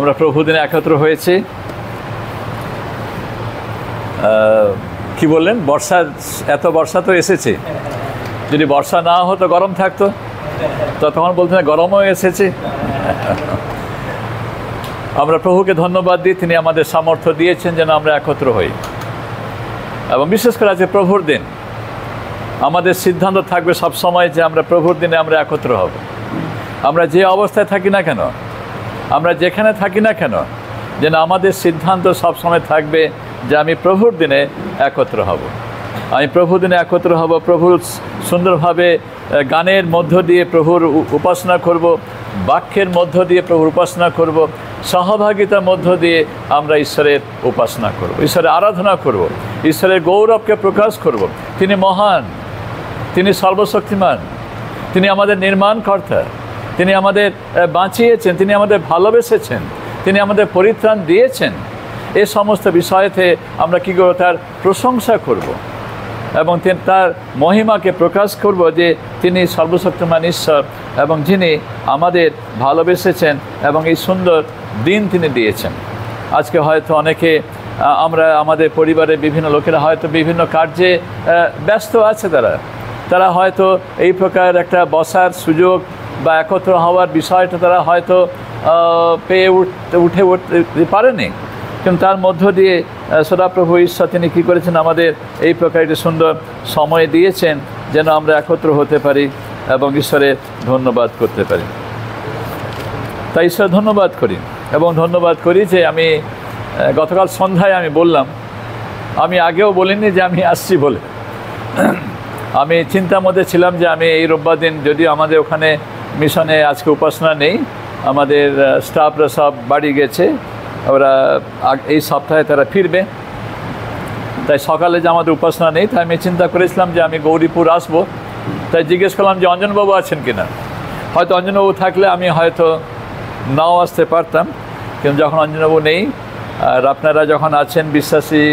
আমরা প্রভুদিনে একত্র হয়েছি। কি বললেন, বর্ষা, এত বর্ষা তো এসেছে, যদি বর্ষা না হতো গরম থাকতো, তো তখন বলতেন গরমও এসেছে। আমরা প্রভুকে ধন্যবাদ দিই, তিনি আমাদের সামর্থ্য দিয়েছেন যেন আমরা একত্র হই। এবং বিশেষ করে আজকে প্রভুর দিন, আমাদের সিদ্ধান্ত থাকবে সবসময় যে আমরা প্রভুর দিনে আমরা একত্র হব। আমরা যে অবস্থায় থাকি না কেন, আমরা যেখানে থাকি না কেন, যেন আমাদের সিদ্ধান্ত সবসময় থাকবে যে আমি প্রভুর দিনে একত্র হব। আমি প্রভুর দিনে একত্র হব, প্রভুর সুন্দরভাবে গানের মধ্য দিয়ে প্রভুর উপাসনা করব, বাক্যের মধ্য দিয়ে প্রভুর উপাসনা করব, সহভাগিতার মধ্য দিয়ে আমরা ঈশ্বরের উপাসনা করব, ঈশ্বরের আরাধনা করব, ঈশ্বরের গৌরবকে প্রকাশ করব। তিনি মহান, তিনি সর্বশক্তিমান, তিনি আমাদের নির্মাণকর্তা, তিনি আমাদের বাঁচিয়েছেন, তিনি আমাদের ভালোবেসেছেন, তিনি আমাদের পরিত্রাণ দিয়েছেন। এই সমস্ত বিষয়েতে আমরা কী করব, তার প্রশংসা করব এবং তার মহিমাকে প্রকাশ করব যে তিনি সর্বশক্তিমান ঈশ্বর এবং যিনি আমাদের ভালোবেসেছেন এবং এই সুন্দর দিন তিনি দিয়েছেন। আজকে হয়তো অনেকে আমরা আমাদের পরিবারের বিভিন্ন লোকেরা হয়তো বিভিন্ন কার্যে ব্যস্ত আছে, তারা হয়তো এই প্রকার একটা বসার সুযোগ বা একত্র হওয়ার বিষয়টা তারা হয়তো পেয়ে উঠে পারেনি। কিন্তু তার মধ্য দিয়ে সদাপ্রভু ঈশ্বর তিনি কী করেছেন, আমাদের এই প্রকার একটি সুন্দর সময় দিয়েছেন যেন আমরা একত্র হতে পারি এবং ঈশ্বরের ধন্যবাদ করতে পারি। তাই ঈশ্বর ধন্যবাদ করি এবং ধন্যবাদ করি যে আমি গতকাল সন্ধ্যায় আমি বললাম, আমি আগেও বলিনি যে আমি আসছি বলে। আমি চিন্তার মধ্যে ছিলাম যে আমি এই রোববার দিন, যদিও আমাদের ওখানে মিশনে আজকে উপাসনা নেই, আমাদের স্টাফরা সব বাড়ি গেছে, ওরা এই সপ্তাহে তারা ফিরবে, তাই সকালে যে আমাদের উপাসনা নেই, তাই আমি চিন্তা করেছিলাম যে আমি গৌরীপুর আসবো। তাই জিজ্ঞেস করলাম যে অঞ্জনবাবু আছেন কিনা। হয়তো অঞ্জনবাবু থাকলে আমি হয়তো নাও আসতে পারতাম, কিন্তু যখন অঞ্জনবাবু নেই আর আপনারা যখন আছেন, বিশ্বাসী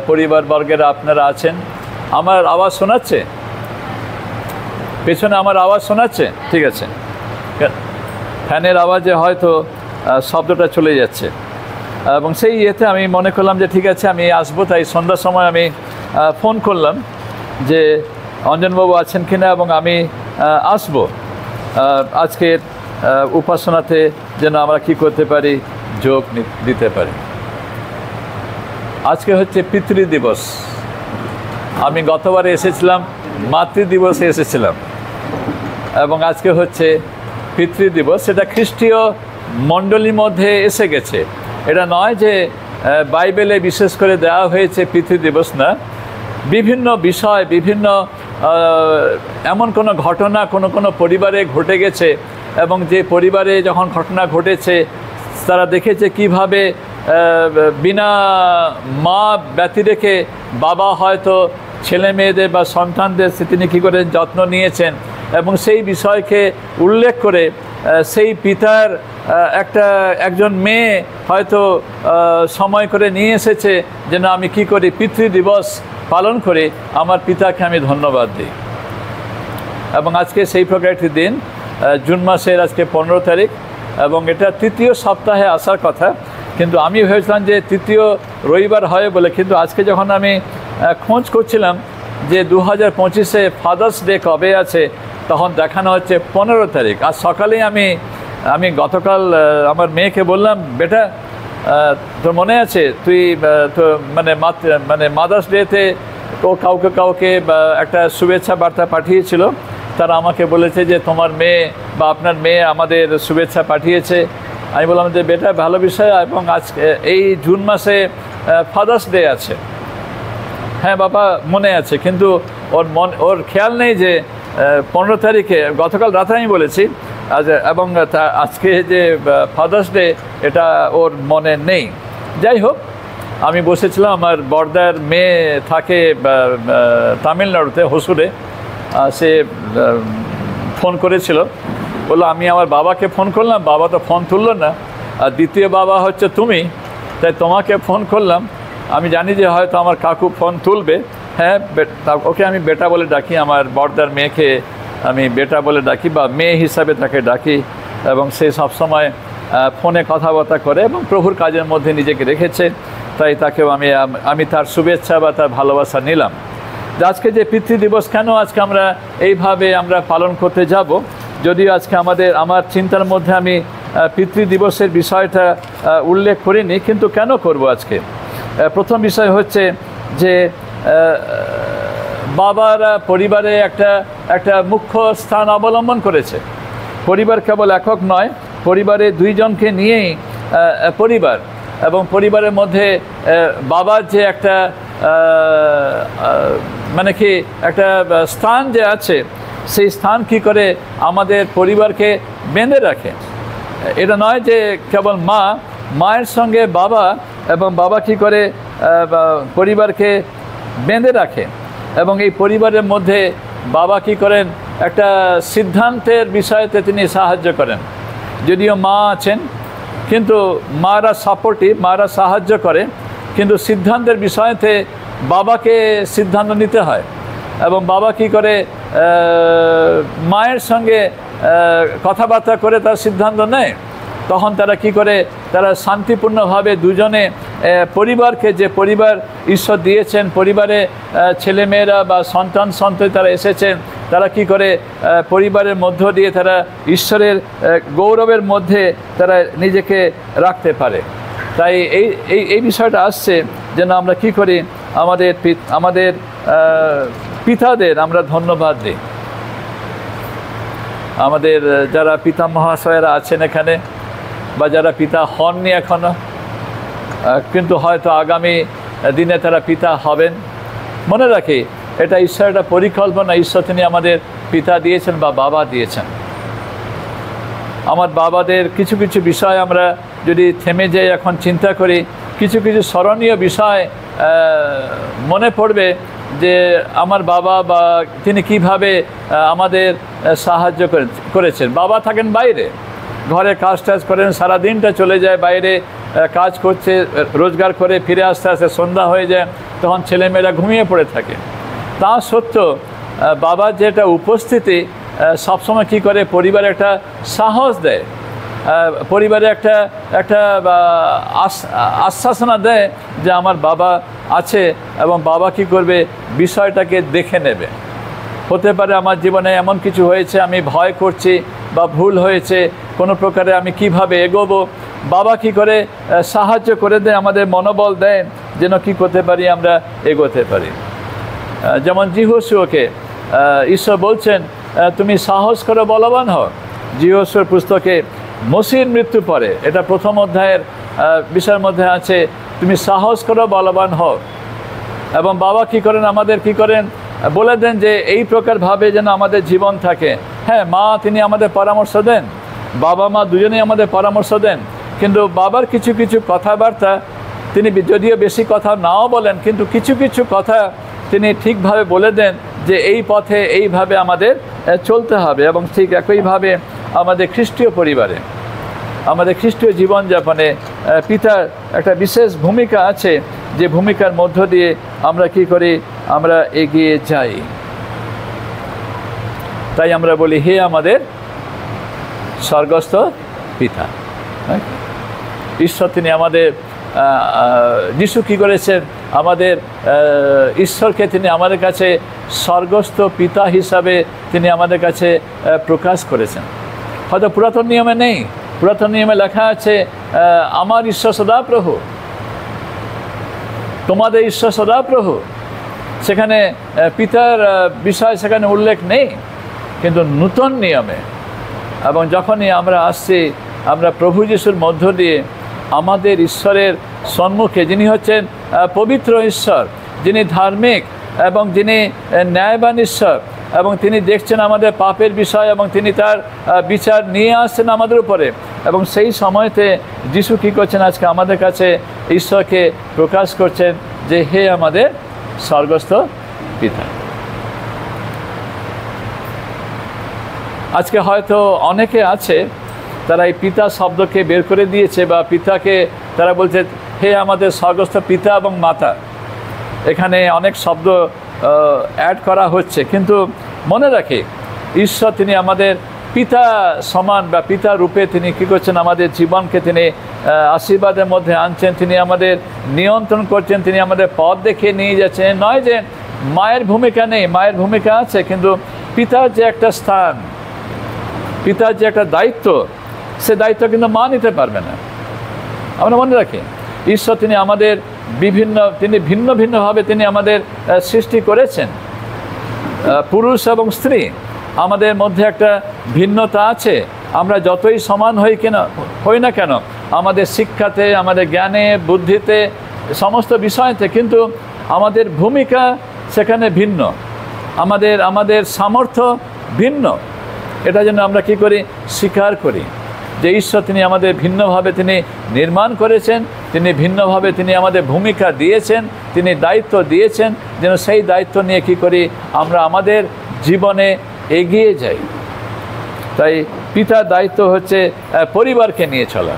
পরিবারবর্গেরা আপনারা আছেন। আমার আওয়াজ শোনাচ্ছে পেছনে? আমার আওয়াজ শোনাচ্ছে? ঠিক আছে, ফ্যানের আওয়াজে হয়তো শব্দটা চলে যাচ্ছে এবং সেই ইয়েতে আমি মনে করলাম যে ঠিক আছে আমি আসবো। তাই সন্ধ্যার সময় আমি ফোন করলাম যে অঞ্জনবাবু আছেন কিনা এবং আমি আসবো আজকের উপাসনাতে যেন আমরা কি করতে পারি, যোগ দিতে পারি। আজকে হচ্ছে পিতৃ দিবস। আমি গতবারে এসেছিলাম মাতৃ দিবসে এসেছিলাম এবং আজকে হচ্ছে পিতৃ দিবস। সেটা খ্রিস্টীয় মণ্ডলীর মধ্যে এসে গেছে। এটা নয় যে বাইবেলে বিশেষ করে দেওয়া হয়েছে পিতৃ দিবস, না, বিভিন্ন বিষয়, বিভিন্ন এমন কোনো ঘটনা কোনো পরিবারে ঘটে গেছে এবং যে পরিবারে যখন ঘটনা ঘটেছে তারা দেখেছে কিভাবে বিনা মা ব্যতি রেখে বাবা হয়তো ছেলে মেয়েদের বা সন্তানদের তিনি কী করে যত্ন নিয়েছেন এবং সেই বিষয়কে উল্লেখ করে সেই পিতার একজন মেয়ে হয়তো সময় করে নিয়ে এসেছে যেন আমি কি করি, পিতৃ দিবস পালন করে আমার পিতাকে আমি ধন্যবাদ দিই। এবং আজকে সেই প্রকার একটি দিন, জুন মাসের আজকে 15 তারিখ এবং এটা তৃতীয় সপ্তাহে আসার কথা, কিন্তু আমি ভেবেছিলাম যে তৃতীয় রবিবার হয় বলে। কিন্তু আজকে যখন আমি খোঁজ করছিলাম যে 2025-এ ফাদার্স ডে কবে আছে, তখন দেখানো হচ্ছে 15 তারিখ। আর সকালেই আমি গতকাল আমার মেয়েকে বললাম, বেটা তোর মনে আছে তুই তো মানে মাদার্স ডেতে ও কাউকে একটা শুভেচ্ছা বার্তা পাঠিয়েছিল, তারা আমাকে বলেছে যে তোমার মেয়ে বা আপনার মেয়ে আমাদের শুভেচ্ছা পাঠিয়েছে। আমি বললাম যে বেটা ভালো বিষয়, এবং আজকে এই জুন মাসে ফাদার্স ডে আছে। হ্যাঁ বাবা মনে আছে, কিন্তু ওর খেয়াল নেই যে 15 তারিখে, গতকাল রাতে আমি বলেছি, এবং আজকে যে ফাদার্স ডে এটা ওর মনে নেই। যাই হোক, আমি বসেছিলাম, আমার বড়দার মেয়ে থাকে তামিলনাড়ুতে, হসুরে। সে ফোন করেছিল, বললো আমি আমার বাবাকে ফোন করলাম, বাবা তো ফোন তুললো না, আর দ্বিতীয় বাবা হচ্ছে তুমি, তাই তোমাকে ফোন করলাম। আমি জানি যে হয়তো আমার কাকু ফোন তুলবে। হ্যাঁ, ওকে আমি বেটা বলে ডাকি, আমার বড়দার মেয়েকে আমি বেটা বলে ডাকি বা মেয়ে হিসাবে তাকে ডাকি, এবং সে সবসময় ফোনে কথাবার্তা করে এবং প্রভুর কাজের মধ্যে নিজেকে রেখেছে, তাই তাকেও আমি তার শুভেচ্ছা বা তার ভালোবাসা নিলাম। আজকে যে পিতৃ দিবস, কেন আজকে আমরা এইভাবে আমরা পালন করতে যাব, যদিও আজকে আমার চিন্তার মধ্যে আমি পিতৃ দিবসের বিষয়টা উল্লেখ করিনি, কিন্তু কেন করব আজকে। প্রথম বিষয় হচ্ছে যে বাবারা পরিবারে একটা মুখ্য স্থান অবলম্বন করেছে। পরিবার কেবল একক নয়, পরিবারে দুইজনকে নিয়েই পরিবার, এবং পরিবারের মধ্যে বাবার যে একটা মানে কি একটা স্থান যে আছে, সেই স্থান কি করে আমাদের পরিবারকে বেঁধে রাখে। এটা নয় যে কেবল মায়ের সঙ্গে বাবা, এবং বাবা কি করে পরিবারকে বেঁধে রাখে, এবং এই পরিবারের মধ্যে বাবা কি করেন একটা সিদ্ধান্তের বিষয়তে তিনি সাহায্য করেন। যদিও মা আছেন, কিন্তু মারা সাপোর্টিভ, মারা সাহায্য করে, কিন্তু সিদ্ধান্তের বিষয়তে বাবাকে সিদ্ধান্ত নিতে হয়। এবং বাবা কি করে মায়ের সঙ্গে কথাবার্তা করে তার সিদ্ধান্ত নেয়। তখন তারা কি করে, তারা শান্তিপূর্ণভাবে দুজনে পরিবারকে, যে পরিবার ঈশ্বর দিয়েছেন, পরিবারে ছেলেমেয়েরা বা সন্ততি তারা এসেছেন, তারা কি করে পরিবারের মধ্য দিয়ে তারা ঈশ্বরের গৌরবের মধ্যে তারা নিজেকে রাখতে পারে। তাই এই বিষয়টা আসছে যেন আমরা কি করি, আমাদের পিতাদের আমরা ধন্যবাদ দিই। আমাদের যারা পিতা মহাশয়েরা আছেন এখানে, বা যারা পিতা হননি এখনও, কিন্তু হয়তো আগামী দিনে তারা পিতা হবেন, মনে রাখি এটা ঈশ্বরের একটা পরিকল্পনা। ঈশ্বর তিনি আমাদের পিতা দিয়েছেন বা বাবা দিয়েছেন। আমার বাবাদের কিছু কিছু বিষয় আমরা যদি থেমে যাই, এখন চিন্তা করি, কিছু কিছু স্মরণীয় বিষয় মনে পড়বে যে আমার বাবা বা তিনি কিভাবে আমাদের সাহায্য করেছেন। বাবা থাকেন বাইরে, ঘরে কাজ টাজ করেন, সারাদিনটা চলে যায় বাইরে কাজ করছে, রোজগার করে ফিরে আসতে আসতে সন্ধ্যা হয়ে যায়, তখন ছেলেমেয়েরা ঘুমিয়ে পড়ে থাকে। তা সত্ত্বেও বাবার যেটা উপস্থিতি সবসময় কি করে পরিবারে একটা সাহস দেয়, পরিবারে একটা আশ্বাসনা দেয় যে আমার বাবা আছে, এবং বাবা কি করবে, বিষয়টাকে দেখে নেবে। হতে পারে আমার জীবনে এমন কিছু হয়েছে, আমি ভয় করছি বা ভুল হয়েছে, কোনো প্রকারে আমি কিভাবে এগোবো, বাবা কি করে সাহায্য করে দেয়, আমাদের মনোবল দেয় যেন কি করতে পারি, আমরা এগোতে পারি। যেমন যিহোশুয়াকে ঈশ্বর বলছেন তুমি সাহস করে বলবান হও। যিহোশুয়ার পুস্তকে মসির মৃত্যু পরে, এটা প্রথম অধ্যায়ের বিষয়ের মধ্যে আছে, তুমি সাহস করে বলবান হও। এবং বাবা কি করেন, আমাদের কি করেন, বলে দেন যে এই প্রকারভাবে যেন আমাদের জীবন থাকে। হ্যাঁ, মা তিনি আমাদের পরামর্শ দেন, বাবা মা দুজনেই আমাদের পরামর্শ দেন, কিন্তু বাবার কিছু কিছু কথাবার্তা তিনি যদিও বেশি কথা নাও বলেন, কিন্তু কিছু কিছু কথা তিনি ঠিকভাবে বলে দেন যে এই পথে এইভাবে আমাদের চলতে হবে। এবং ঠিক একইভাবে আমাদের খ্রিস্টীয় পরিবারে, আমাদের খ্রিস্টীয় জীবনযাপনে পিতার একটা বিশেষ ভূমিকা আছে, যে ভূমিকার মধ্য দিয়ে আমরা কি করি, আমরা এগিয়ে যাই। তাই আমরা বলি, হে আমাদের স্বর্গস্থ পিতা। ঈশ্বর তিনি আমাদের, যিশু কী করেছেন, আমাদের ঈশ্বরকে তিনি আমাদের কাছে স্বর্গস্থ পিতা হিসাবে তিনি আমাদের কাছে প্রকাশ করেছেন। হয়তো পুরাতন নিয়মে নেই, পুরাতন নিয়মে লেখা আছে আমার ঈশ্বর সদাপ্রভু, তোমাদের ঈশ্বর সদাপ্রভু, সেখানে পিতার বিষয় সেখানে উল্লেখ নেই। কিন্তু নূতন নিয়মে, এবং যখনই আমরা আসছি, আমরা প্রভু যিশুর মধ্য দিয়ে আমাদের ঈশ্বরের সম্মুখে, যিনি হচ্ছেন পবিত্র ঈশ্বর, যিনি ধার্মিক এবং যিনি ন্যায়বান ঈশ্বর, এবং তিনি দেখছেন আমাদের পাপের বিষয়, এবং তিনি তার বিচার নিয়ে আসছেন আমাদের উপরে। এবং সেই সময়তে যিশু কী করছেন, আজকে আমাদের কাছে ঈশ্বরকে প্রকাশ করছেন যে হে আমাদের স্বর্গস্থ পিতা। আজকে হয়তো অনেকে আছে তারা এই পিতা শব্দকে বের করে দিয়েছে, বা পিতাকে তারা বলছে হে আমাদের স্বর্গস্থ পিতা এবং মাতা। এখানে অনেক শব্দ অ্যাড করা হচ্ছে, কিন্তু মনে রাখি ঈশ্বর তিনি আমাদের পিতা সমান বা পিতা রূপে তিনি কী করছেন, আমাদের জীবনকে তিনি আশীর্বাদের মধ্যে আনছেন, তিনি আমাদের নিয়ন্ত্রণ করছেন, তিনি আমাদের পথ দেখিয়ে নিয়ে যাচ্ছেন। নয় যে মায়ের ভূমিকা নেই, মায়ের ভূমিকা আছে, কিন্তু পিতার যে একটা স্থান, পিতার যে একটা দায়িত্ব, সে দায়িত্ব কিন্তু মা নিতে পারবে না। আমরা মনে রাখি, ঈশ্বর তিনি আমাদের তিনি ভিন্ন ভিন্নভাবে তিনি আমাদের সৃষ্টি করেছেন। পুরুষ এবং স্ত্রী, আমাদের মধ্যে একটা ভিন্নতা আছে। আমরা যতই সমান হই না কেন, আমাদের শিক্ষাতে, আমাদের জ্ঞানে, বুদ্ধিতে, সমস্ত বিষয়তে কিন্তু আমাদের ভূমিকা সেখানে ভিন্ন, আমাদের সামর্থ্য ভিন্ন। এটা যেন আমরা কি করি, স্বীকার করি যে ঈশ্বর তিনি আমাদের ভিন্নভাবে তিনি নির্মাণ করেছেন, তিনি ভিন্নভাবে তিনি আমাদের ভূমিকা দিয়েছেন, তিনি দায়িত্ব দিয়েছেন, যেন সেই দায়িত্ব নিয়ে কি করি, আমরা আমাদের জীবনে এগিয়ে যাই। তাই পিতার দায়িত্ব হচ্ছে পরিবারকে নিয়ে চলা।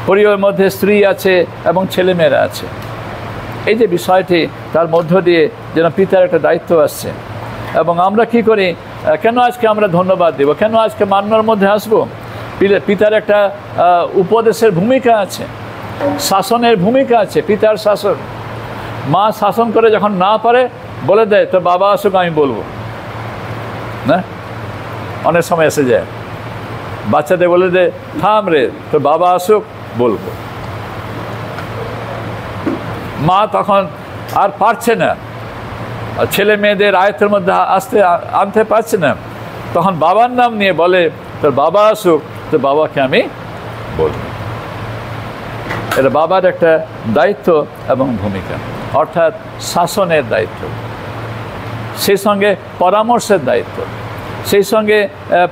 পরিবারের মধ্যে স্ত্রী আছে এবং ছেলেমেয়েরা আছে। এই যে বিষয়টি, তার মধ্য দিয়ে যেন পিতার একটা দায়িত্ব আসছে। এবং আমরা কি করি, কেন আজকে আমরা ধন্যবাদ দেব, কেন আজকে মান্নার মধ্যে আসবো? পিতার একটা উপদেশের ভূমিকা আছে, শাসনের ভূমিকা আছে, পিতার শাসন। মা শাসন করে যখন না পারে বলে দেয়, তোর বাবা আসুক আমি বলবো না। অনেক সময় এসে যায়, বাচ্চাদের বলে দে, থাম রে, তোর বাবা আসুক বলবো। মা তখন আর পারছে না, ছেলে মেয়েদের আয়ত্তের মধ্যে আনতে পারছে না, তখন বাবার নাম নিয়ে বলে, তোর বাবা আসুক, তোর বাবাকে আমি বলবো। এটা বাবার একটা দায়িত্ব এবং ভূমিকা, অর্থাৎ শাসনের দায়িত্ব, সেই সঙ্গে পরামর্শের দায়িত্ব, সেই সঙ্গে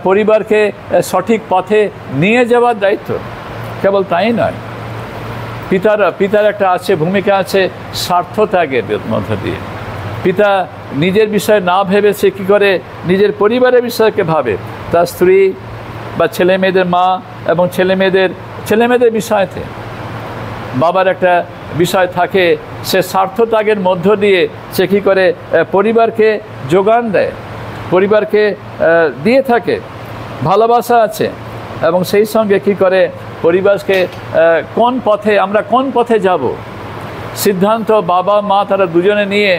পরিবারকে সঠিক পথে নিয়ে যাওয়ার দায়িত্ব। কেবল তাই নয়, পিতার একটা ভূমিকা আছে স্বার্থ ত্যাগের মধ্য দিয়ে। পিতা নিজের বিষয় না ভেবে সে কী করে, নিজের পরিবারের বিষয়কে ভাবে, তার স্ত্রী বা ছেলে মেয়েদের মা এবং ছেলে মেয়েদের বিষয়তে বাবার একটা বিষয় থাকে, সে স্বার্থ ত্যাগের মধ্য দিয়ে সে কী করে, পরিবারকে যোগান দেয়, পরিবারকে দিয়ে থাকে, ভালোবাসা আছে। এবং সেই সঙ্গে কি করে, পরিবারকে আমরা কোন পথে যাব, সিদ্ধান্ত বাবা মা তারা দুজনে নিয়ে,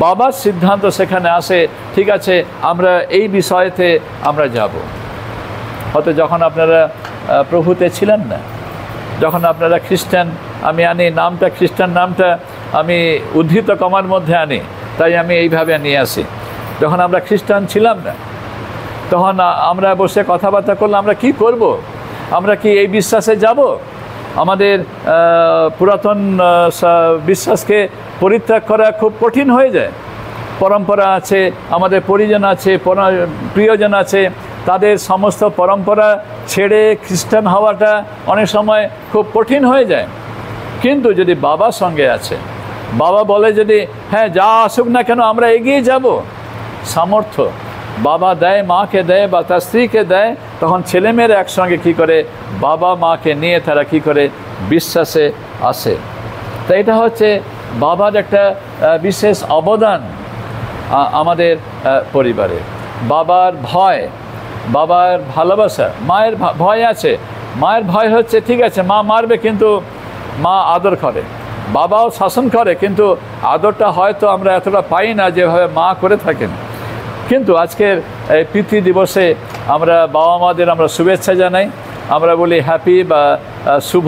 বাবার সিদ্ধান্ত সেখানে আসে, ঠিক আছে আমরা এই বিষয়েতে আমরা যাব। হয়তো যখন আপনারা প্রভুতে ছিলেন না, যখন আপনারা খ্রিস্টান, আমি আনি নামটা, খ্রিস্টান নামটা আমি উদ্ধৃত কমার মধ্যে আনি, তাই আমি এইভাবে নিয়ে আসি। যখন আমরা খ্রিস্টান ছিলাম না, তখন আমরা বসে কথাবার্তা করলাম, আমরা কি করব, আমরা কি এই বিশ্বাসে যাব? আমাদের পুরাতন বিশ্বাসকে পরিত্যাগ করা খুব কঠিন হয়ে যায়। পরম্পরা আছে, আমাদের পরিজন আছে, প্রিয়জন আছে, তাদের সমস্ত পরম্পরা ছেড়ে খ্রিস্টান হওয়াটা অনেক সময় খুব কঠিন হয়ে যায়। কিন্তু যদি বাবার সঙ্গে আছে, বাবা বলে যদি হ্যাঁ যা আসুক না কেন আমরা এগিয়ে যাব, সামর্থ্য বাবা দেয়, মাকে দেয় বা তার স্ত্রীকে দেয়, তখন ছেলেমেয়েরা একসঙ্গে কী করে, বাবা মাকে নিয়ে তারা কী করে বিশ্বাসে আসে। তো এটা হচ্ছে বাবার একটা বিশেষ অবদান আমাদের পরিবারে। বাবার ভয়, বাবার ভালোবাসা, মায়ের ভয় আছে। মায়ের ভয় হচ্ছে ঠিক আছে মা মারবে, কিন্তু মা আদর করে, বাবাও শাসন করে, কিন্তু আদরটা হয়তো আমরা এতটা পাই না যেভাবে মা করে থাকেন। কিন্তু আজকের এই পিতৃ দিবসে আমরা বাবা মাদের আমরা শুভেচ্ছা জানাই, আমরা বলি হ্যাপি বা শুভ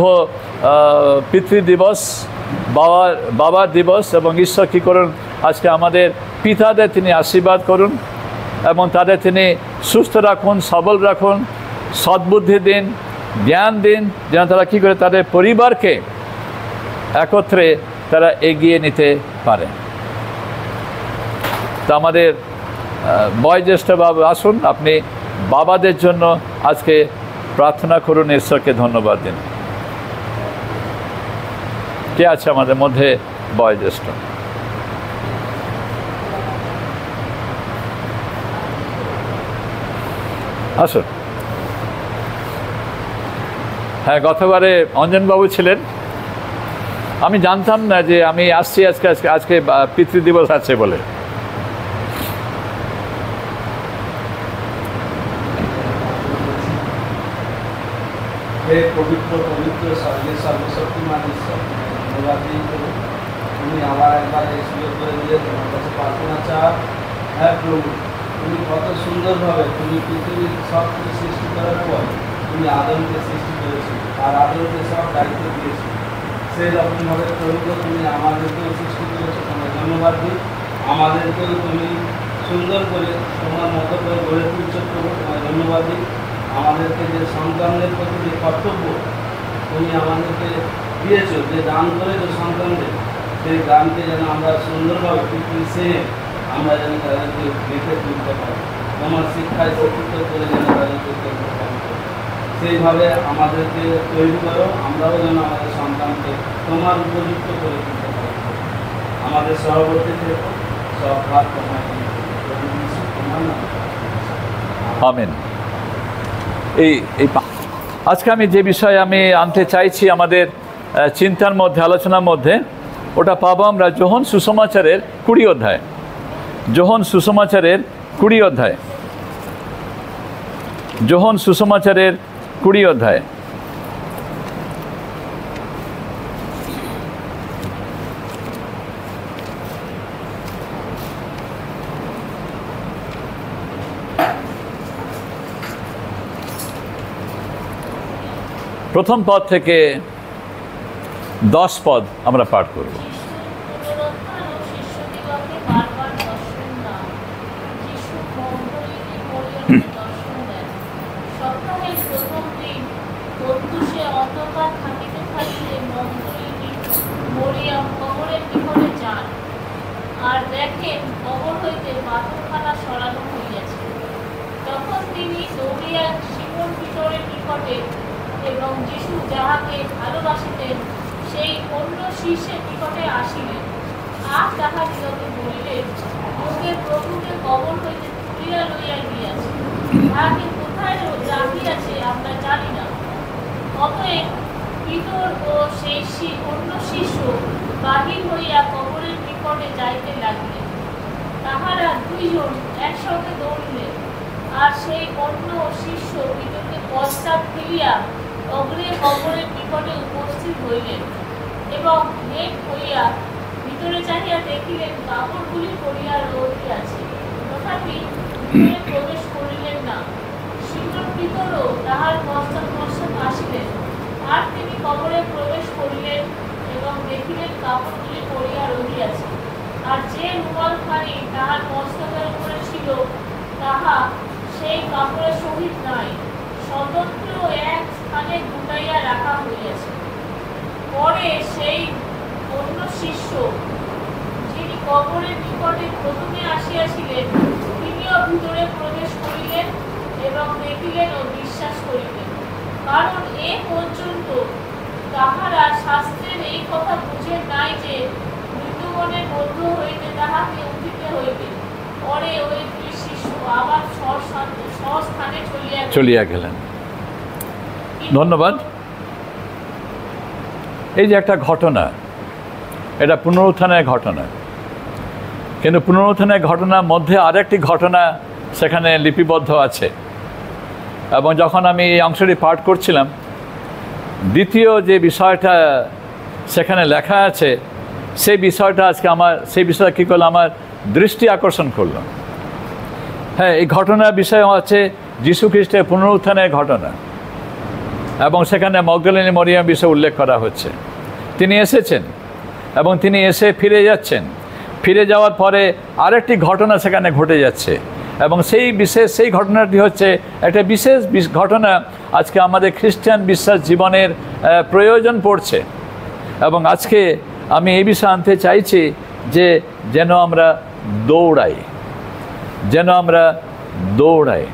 পিতৃ দিবস, বাবার দিবস। এবং ঈশ্বর কী করুন, আজকে আমাদের পিতাদের তিনি আশীর্বাদ করুন এবং তাদের তিনি সুস্থ রাখুন, সবল রাখুন, সদ্বুদ্ধি দিন, জ্ঞান দিন, যেন তারা কী করে তাদের পরিবারকে একত্রে তারা এগিয়ে নিতে পারে। তা আমাদের বয়োজ্যেষ্ঠ বাবা, আসুন আপনি বাবাদের জন্য আজকে প্রার্থনা করুন, ঈশ্বরকে ধন্যবাদ দিন। কে আছে আমাদের মধ্যে বয়োজ্যেষ্ঠ? আসুন। হ্যাঁ, গতবারে অঞ্জনবাবু ছিলেন, আমি জানতাম না যে আমি আসছি আজকে পিতৃদিবস আছে বলে। হে পবিত্র পবিত্র স্বর্গের সর্বশক্তিমান ঈশ্বর, ধন্যবাদ দিই প্রভু, তুমি আবার একবার এই সুযোগ করে দিয়ে তোমার কাছে প্রার্থনা চাও। হ্যাঁ প্রভু, তুমি কত সুন্দরভাবে তুমি পৃথিবীর সব কিছু সৃষ্টি করার পর তুমি আদমকে সৃষ্টি করেছো আর আদমকে সব দায়িত্ব দিয়েছো। সেই রকমভাবে প্রভু তুমি আমাদেরকেও সৃষ্টি করেছো, তোমার ধন্যবাদ দিই। আমাদেরকেও তুমি সুন্দর করে তোমার মতো করে গড়ে তুলছো প্রভু, তোমার ধন্যবাদ দিই। আমাদেরকে যে সন্তানদের প্রতি যে কর্তব্য তুমি আমাদেরকে দিয়েছো, যে দান করেছো সন্তানদের, সেই দানকে যেন আমরা সুন্দরভাবে পৃথিবী সে আমরা যেন তাদেরকে দেখে তুলতে পারি, তোমার শিক্ষায় শিক্ষিত করে যেন তাদেরকে তুলতে পারি। সেইভাবে আমাদেরকে তৈরি করো, আমরাও যেন আমাদের সন্তানকে তোমার উপযুক্ত করে তুলতে পারি। আমাদের সহবর্তী থেকে সব ভাগ তোমার নাম। আমিন। আজকে আমি যে বিষয়ে আমি আনতে চাইছি আমাদের চিন্তার মধ্যে, আলোচনার মধ্যে, ওটা পাবো আমরা যোহন সুসমাচারের 20 অধ্যায়। যোহন সুসমাচারের 20 অধ্যায়। যোহন সুসমাচারের 20 অধ্যায়। প্রথম পদ থেকে 10 পদ আমরা পাঠ করব। আর দেখেন কবর হইতে পাথরখানা সরানো হইয়াছে। তখন তিনি দৌড়িয়া শিমোন পিতরের নিকটে এবং যিশু যাহাকে ভালোবাসিতেন সেই অন্য শিষ্যের নিকটে আসিলেন। আর তাহাদিগকে বলিলেন, লোকে প্রভুকে কবর হইতে তুলিয়া লইয়া গিয়াছে, তাহাকে কোথায় রাখিয়াছে আমরা জানি না। অতএব পিতর ও সেই অন্য শিষ্য বাহির হইয়া কবরের নিকটে যাইতে লাগিলেন। তাহারা 2 জন একসঙ্গে দৌড়িলেন, আর সেই অন্য শিষ্য পিতরকে পশ্চাৎ ফেলিয়া অগ্রে কবরের নিকটে উপস্থিত হইলেন এবং হেট হইয়া ভিতরে চাহিয়া দেখিলেন কাপড়গুলি পড়িয়া রহিয়াছে, তথাপি ভিতরে প্রবেশ করিলেন না। শিমোন পিতরও তাহার পশ্চাৎ আসিলেন, আর তিনি কবরে প্রবেশ করিলেন এবং দেখিলেন কাপড়গুলি পড়িয়া রহিয়াছে, আর যে রুমালখানি তাহার মস্তকের উপরে ছিল তাহা সেই কাপড়ের সহিত নাই, স্বতন্ত্র এক স্থানে গুটাইয়া রাখা হইয়াছে। পরে সেই অন্য শিষ্য, যিনি কবরের নিকটে প্রথমে আসিয়াছিলেন, তিনিও ভিতরে প্রবেশ করিলেন এবং দেখিলেন ও বিশ্বাস করিলেন, কারণ এ পর্যন্ত তাহারা শাস্ত্রের এই কথা বুঝে নাই যে মৃত্যুগণের মধ্য হইতে তাহাকে উঠিতে হইবে। পরে ওই 2 শিষ্য আবার স্বস্থানে চলিয়া গেলেন। ধন্যবাদ। এই যে একটা ঘটনা, এটা পুনরুত্থানের ঘটনা, কিন্তু পুনরুত্থানের ঘটনার মধ্যে আরেকটি ঘটনা সেখানে লিপিবদ্ধ আছে। এবং যখন আমি এই অংশটি পাঠ করছিলাম, দ্বিতীয় যে বিষয়টা সেখানে লেখা আছে, সেই বিষয়টা আজকে সেই বিষয়টা কী করলো, আমার দৃষ্টি আকর্ষণ করলো। হ্যাঁ, এই ঘটনার বিষয় আছে যীশু খ্রিস্টের পুনরুত্থানের ঘটনা, এবং সেখানে মগদলিনী মরিয়ম বিষয়ে উল্লেখ করা হচ্ছে। তিনি এসেছেন এবং তিনি এসে ফিরে যাচ্ছেন। ফিরে যাওয়ার পরে আরেকটি ঘটনা সেখানে ঘটে যাচ্ছে, এবং সেই ঘটনাটি হচ্ছে একটা বিশেষ ঘটনা আজকে আমাদের খ্রিস্টান বিশ্বাস জীবনের প্রয়োজন পড়ছে। এবং আজকে আমি এই বিষয়ে আনতে চাইছি যে যেন আমরা দৌড়াই।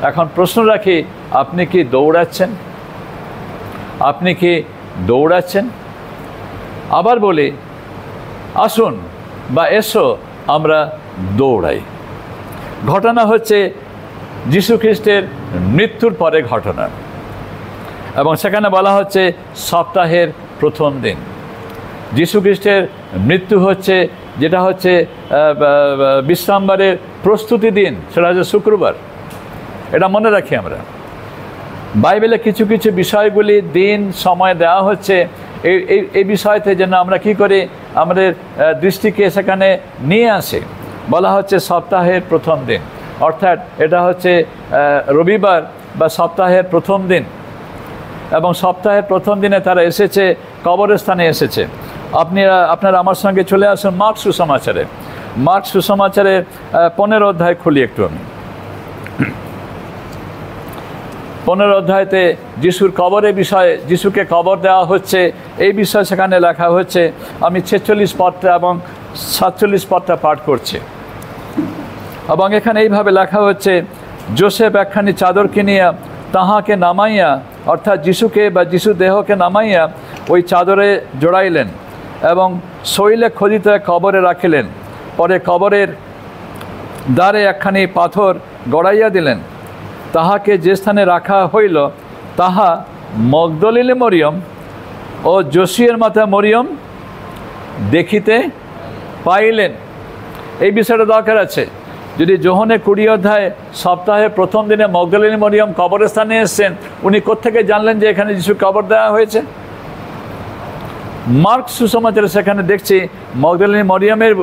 এখন প্রশ্ন রাখি, আপনি কি দৌড়াচ্ছেন? আপনি কি দৌড়াচ্ছেন? আবার বলি, আসুন বা এসো আমরা দৌড়াই। ঘটনা হচ্ছে যীশু খ্রিস্টের মৃত্যুর পরে ঘটনা, এবং সেখানে বলা হচ্ছে সপ্তাহের প্রথম দিন। যীশু খ্রিস্টের মৃত্যু হচ্ছে, যেটা হচ্ছে বিশ্রামবারের প্রস্তুতি দিন, সেটা হচ্ছে শুক্রবার। এটা মনে রাখি আমরা। বাইবেলে কিছু কিছু বিষয়গুলি দিন সময় দেওয়া হচ্ছে এই বিষয়তে যেন আমরা কি করি আমাদের দৃষ্টিকে সেখানে নিয়ে আসে। বলা হচ্ছে সপ্তাহের প্রথম দিন, অর্থাৎ এটা হচ্ছে রবিবার বা সপ্তাহের প্রথম দিন, এবং সপ্তাহের প্রথম দিনে তারা এসেছে কবরস্থানে এসেছে। আপনারা আমার সঙ্গে চলে আসুন মার্ক সুসমাচারে। মার্ক সুসমাচারের 15 অধ্যায় খুলি একটু। আমি 15 অধ্যায়তে যিশুর কবরের বিষয়ে, যিশুকে কবর দেওয়া হচ্ছে এই বিষয়ে সেখানে লেখা হচ্ছে। আমি 46 পদটা এবং 47 পদটা পাঠ করছি। এবং এখানে এইভাবে লেখা হচ্ছে, যোসেফ একখানি চাদর কিনিয়া তাহাকে নামাইয়া, অর্থাৎ যিশুকে বা যিশু দেহকে নামাইয়া ওই চাদরে জড়াইলেন এবং শৈলে খোদিত কবরে রাখিলেন। পরে কবরের দ্বারে একখানি পাথর গড়াইয়া দিলেন। তাহাকে যে স্থানে রাখা হইল তাহা মগদলিনী মরিয়ম ও যোসিয়ের মাতা মরিয়ম দেখিতে পাইলেন। এই বিষয়টা দরকার আছে। যদি যোহনে 20 অধ্যায় সপ্তাহের প্রথম দিনে মগদলিনী মরিয়ম কবরস্থানে এসেছেন, উনি কোত্থেকে জানলেন যে এখানে যিশু কবর দেওয়া হয়েছে? মার্ক সুসমাচারে সেখানে দেখছি মগদলিনী মরিয়মের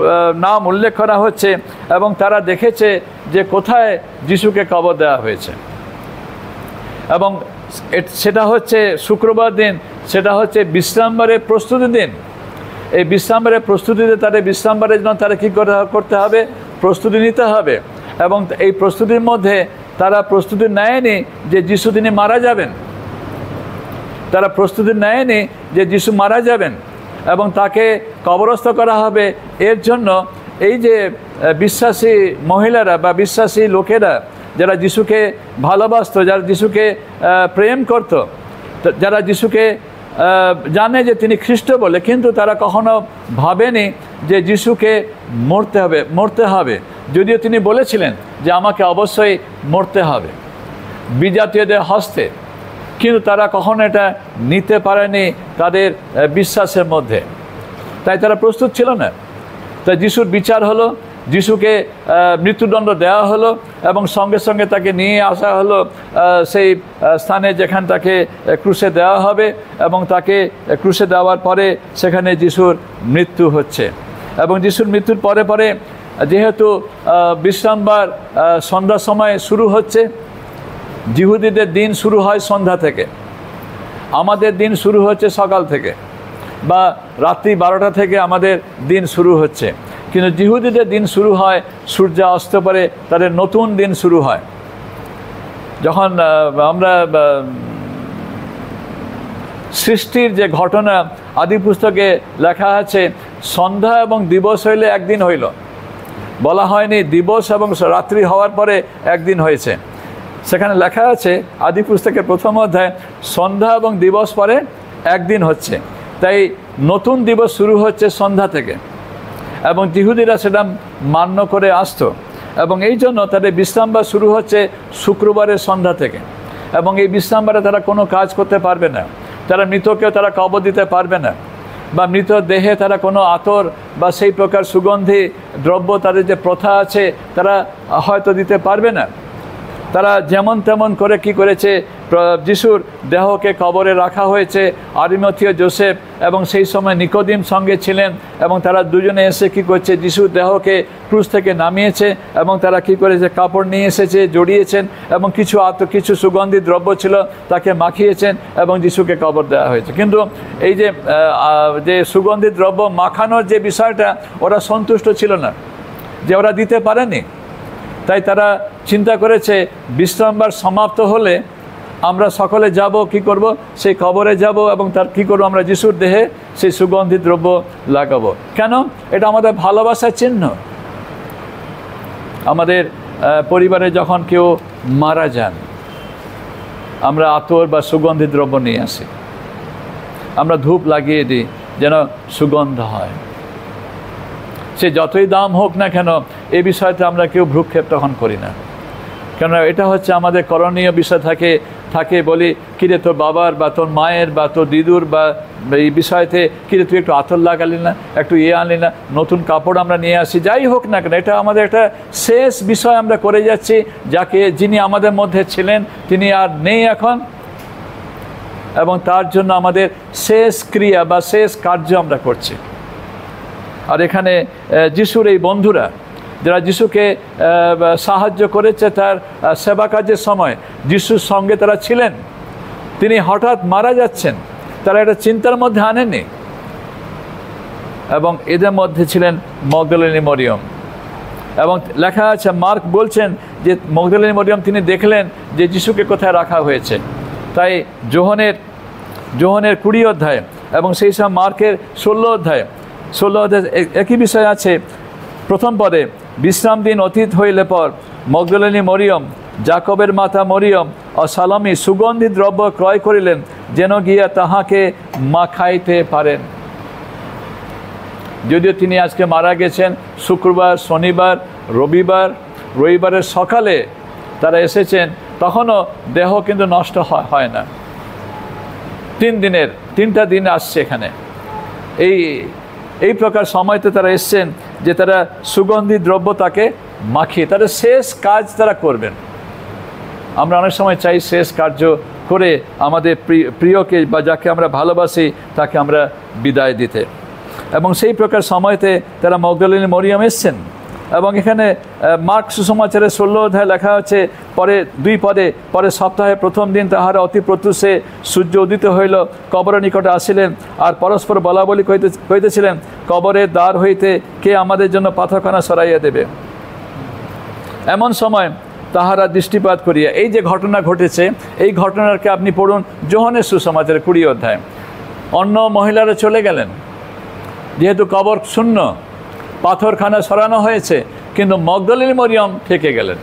নাম উল্লেখ করা হচ্ছে এবং তারা দেখেছে যে কোথায় যিশুকে কবর দেওয়া হয়েছে। এবং সেটা হচ্ছে শুক্রবার দিন, সেটা হচ্ছে বিশ্রামবারের প্রস্তুতি দিন। এই বিশ্রামবারের প্রস্তুতিতে তাদের বিশ্রামবারের জন্য তারা কী করতে হবে? প্রস্তুতি নিতে হবে। এবং এই প্রস্তুতির মধ্যে তারা প্রস্তুতি নেয়নি যে যিশু তিনি মারা যাবেন। তারা প্রস্তুতি নেয়নি যে যিশু মারা যাবেন এবং তাকে কবরস্থ করা হবে। এর জন্য এই যে বিশ্বাসী মহিলারা বা বিশ্বাসী লোকেরা যারা যিশুকে ভালোবাসতো, যারা যিশুকে প্রেম করত, যারা যিশুকে জানে যে তিনি খ্রিস্ট বলে, কিন্তু তারা কখনো ভাবেনি যে যিশুকে মরতে হবে, যদিও তিনি বলেছিলেন যে আমাকে অবশ্যই মরতে হবে বিজাতীয়দের হস্তে, কিন্তু তারা কখনো এটা নিতে পারেনি তাদের বিশ্বাসের মধ্যে। তাই তারা প্রস্তুত ছিল না। তাই যিশুর বিচার হলো, যিশুকে মৃত্যুদণ্ড দেওয়া হলো এবং সঙ্গে সঙ্গে তাকে নিয়ে আসা হলো সেই স্থানে যেখানে তাকে ক্রুশে দেওয়া হবে, এবং তাকে ক্রুশে দেওয়ার পরে সেখানে যিশুর মৃত্যু হচ্ছে। এবং যিশুর মৃত্যুর পরে পরে যেহেতু বিশ্রামবার সন্ধ্যার সময় শুরু হচ্ছে, যিহুদিদের দিন শুরু হয় সন্ধ্যা থেকে, আমাদের দিন শুরু হচ্ছে সকাল থেকে বা রাত্রি 12টা থেকে আমাদের দিন শুরু হচ্ছে। কিন্তু যিহুদিদের দিন শুরু হয় সূর্য অস্ত পরে, তাদের নতুন দিন শুরু হয়। যখন আমরা সৃষ্টির যে ঘটনা আদি পুস্তকে লেখা আছে, সন্ধ্যা এবং দিবস হইলে একদিন হইল, বলা হয়নি দিবস এবং রাত্রি হওয়ার পরে একদিন হয়েছে। সেখানে লেখা আছে আদি পুস্তকের প্রথম অধ্যায়, সন্ধ্যা এবং দিবস পরে একদিন হচ্ছে। তাই নতুন দিবস শুরু হচ্ছে সন্ধ্যা থেকে, এবং যিহুদিরা সেটা মান্য করে আসতো। এবং এই জন্য তাদের বিশ্রামবার শুরু হচ্ছে শুক্রবারের সন্ধ্যা থেকে। এবং এই বিশ্রামবারে তারা কোনো কাজ করতে পারবে না, তারা মৃতকেও তারা কবর দিতে পারবে না, বা মৃত দেহে তারা কোনো আতর বা সেই প্রকার সুগন্ধি দ্রব্য, তাদের যে প্রথা আছে তারা হয়তো দিতে পারবে না। তারা যেমন তেমন করে কি করেছে, যিশুর দেহকে কবরে রাখা হয়েছে। আরিমথীয় যোসেফ এবং সেই সময় নিকোদিম সঙ্গে ছিলেন, এবং তারা দুজনে এসে কি করছে, যিশুর দেহকে ক্রুশ থেকে নামিয়েছে এবং তারা কি করেছে, কাপড় নিয়ে এসেছে, জড়িয়েছেন এবং কিছু সুগন্ধি দ্রব্য ছিল তাকে মাখিয়েছেন এবং যিশুকে কবর দেওয়া হয়েছে। কিন্তু এই যে সুগন্ধি দ্রব্য মাখানোর যে বিষয়টা, ওরা সন্তুষ্ট ছিল না, যে ওরা দিতে পারেনি। তাই তারা চিন্তা করেছে বিশ্রামবার সমাপ্ত হলে আমরা সকলে যাব, কি করব, সেই কবরে যাব এবং তার কি করব, আমরা যিশুর দেহে সেই সুগন্ধি দ্রব্য লাগাবো। কেন? এটা আমাদের ভালোবাসার চিহ্ন। আমাদের পরিবারে যখন কেউ মারা যান, আমরা আতর বা সুগন্ধি দ্রব্য নিয়ে আসি, আমরা ধূপ লাগিয়ে দিই যেন সুগন্ধ হয়। সে যতই দাম হোক না কেন, এই বিষয়তে আমরা কেউ ভ্রুক্ষেপ তখন করি না। কেন? এটা হচ্ছে আমাদের করণীয় বিষয় থাকে বলি, কিরে তোর বাবার বা তোর মায়ের বা তোর দিদুর বা এই বিষয়তে কিরে তুই একটু আতর লাগালি না, একটু আনলি না, নতুন কাপড় আমরা নিয়ে আসি, যাই হোক না কেন, এটা আমাদের একটা শেষ বিষয় আমরা করে যাচ্ছি। যিনি আমাদের মধ্যে ছিলেন তিনি আর নেই এখন, এবং তার জন্য আমাদের শেষ ক্রিয়া বা শেষ কার্য আমরা করছি। আর এখানে যিশুর এই বন্ধুরা যারা যিশুকে সাহায্য করেছে তার সেবা কাজের সময়, যিশুর সঙ্গে তারা ছিলেন, তিনি হঠাৎ মারা যাচ্ছেন, তারা এটা চিন্তার মধ্যে আনেনি। এবং এদের মধ্যে ছিলেন মগদলিনী মরিয়ম। এবং লেখা আছে, মার্ক বলছেন যে মগদলিনী মরিয়ম তিনি দেখলেন যে যিশুকে কোথায় রাখা হয়েছে। তাই যোহনের 20 অধ্যায় এবং সেই সব মার্কের 16 অধ্যায় একই বিষয় আছে। প্রথম পদে, বিশ্রাম দিন অতীত হইলে পর মগদলিনী মরিয়ম, যাকবের মাতা মরিয়ম ও সালোমি সুগন্ধি দ্রব্য ক্রয় করিলেন, যেন গিয়া তাহাকে মাখাইতে পারেন। যদিও তিনি আজকে মারা গেছেন শুক্রবার, শনিবার, রবিবারের সকালে তারা এসেছেন, তখনও দেহ কিন্তু নষ্ট হয় না। 3টা দিন আসছে এখানে। এই প্রকার সময়তে তারা এসছেন যে তারা সুগন্ধি দ্রব্য তাকে মাখিয়ে তাদের শেষ কাজ তারা করবেন। আমরা অনেক সময় চাই শেষ কার্য করে আমাদের প্রিয়কে বা যাকে আমরা ভালোবাসি তাকে আমরা বিদায় দিতে, এবং সেই প্রকার সময়তে তারা মগদলিনী মরিয়ম এসছেন। এবং এখানে মার্ক সুসমাচারের 16 অধ্যায় লেখা আছে, পরে 2 পদে, পরে সপ্তাহে প্রথম দিন তাহারা অতি প্রত্যুষে সূর্য উদিত হইল, কবরের নিকটে আসিলেন, আর পরস্পর বলাবলি কইতেছিলেন, কবরের দ্বার হইতে কে আমাদের জন্য পাথরখানা সরাইয়া দেবে। এমন সময় তাহারা দৃষ্টিপাত করিয়া, এই যে ঘটনা ঘটেছে এই ঘটনাকে আপনি পড়ুন যোহনের সুসমাচারের 20 অধ্যায়। অন্য মহিলারা চলে গেলেন, যেহেতু কবর শূন্য, পাথরখানা সরানো হয়েছে, কিন্তু মগদলিনী মরিয়ম থেকে গেলেন।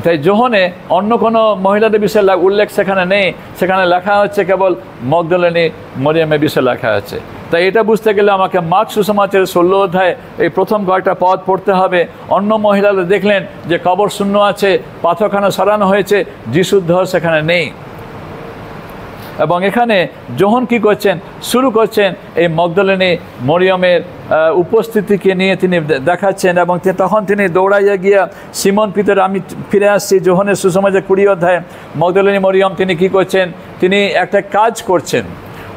তাই যোহনে অন্য কোনো মহিলাদের বিষয়ে উল্লেখ সেখানে নেই, সেখানে লেখা হচ্ছে কেবল মগদলিনী মরিয়মের বিষয়ে লেখা আছে। তাই এটা বুঝতে গেলে আমাকে মার্ক সুসমাচারের 16 অধ্যায় এই প্রথম কয়েকটা পদ পড়তে হবে। অন্য মহিলারা দেখলেন যে কবর শূন্য আছে, পাথরখানা সরানো হয়েছে, যিশুর দেহ সেখানে নেই। এবং এখানে যোহন কি করছেন, শুরু করছেন এই মগদলিনী মরিয়মের উপস্থিতিকে নিয়ে তিনি দেখাচ্ছেন। এবং তখন তিনি দৌড়াইয়া গিয়া সিমন পিতর, আমি ফিরে আসছি যোহনের সুসমাচার 20 অধ্যায়, মগদলিনী মরিয়ম তিনি কি করছেন, তিনি একটা কাজ করছেন।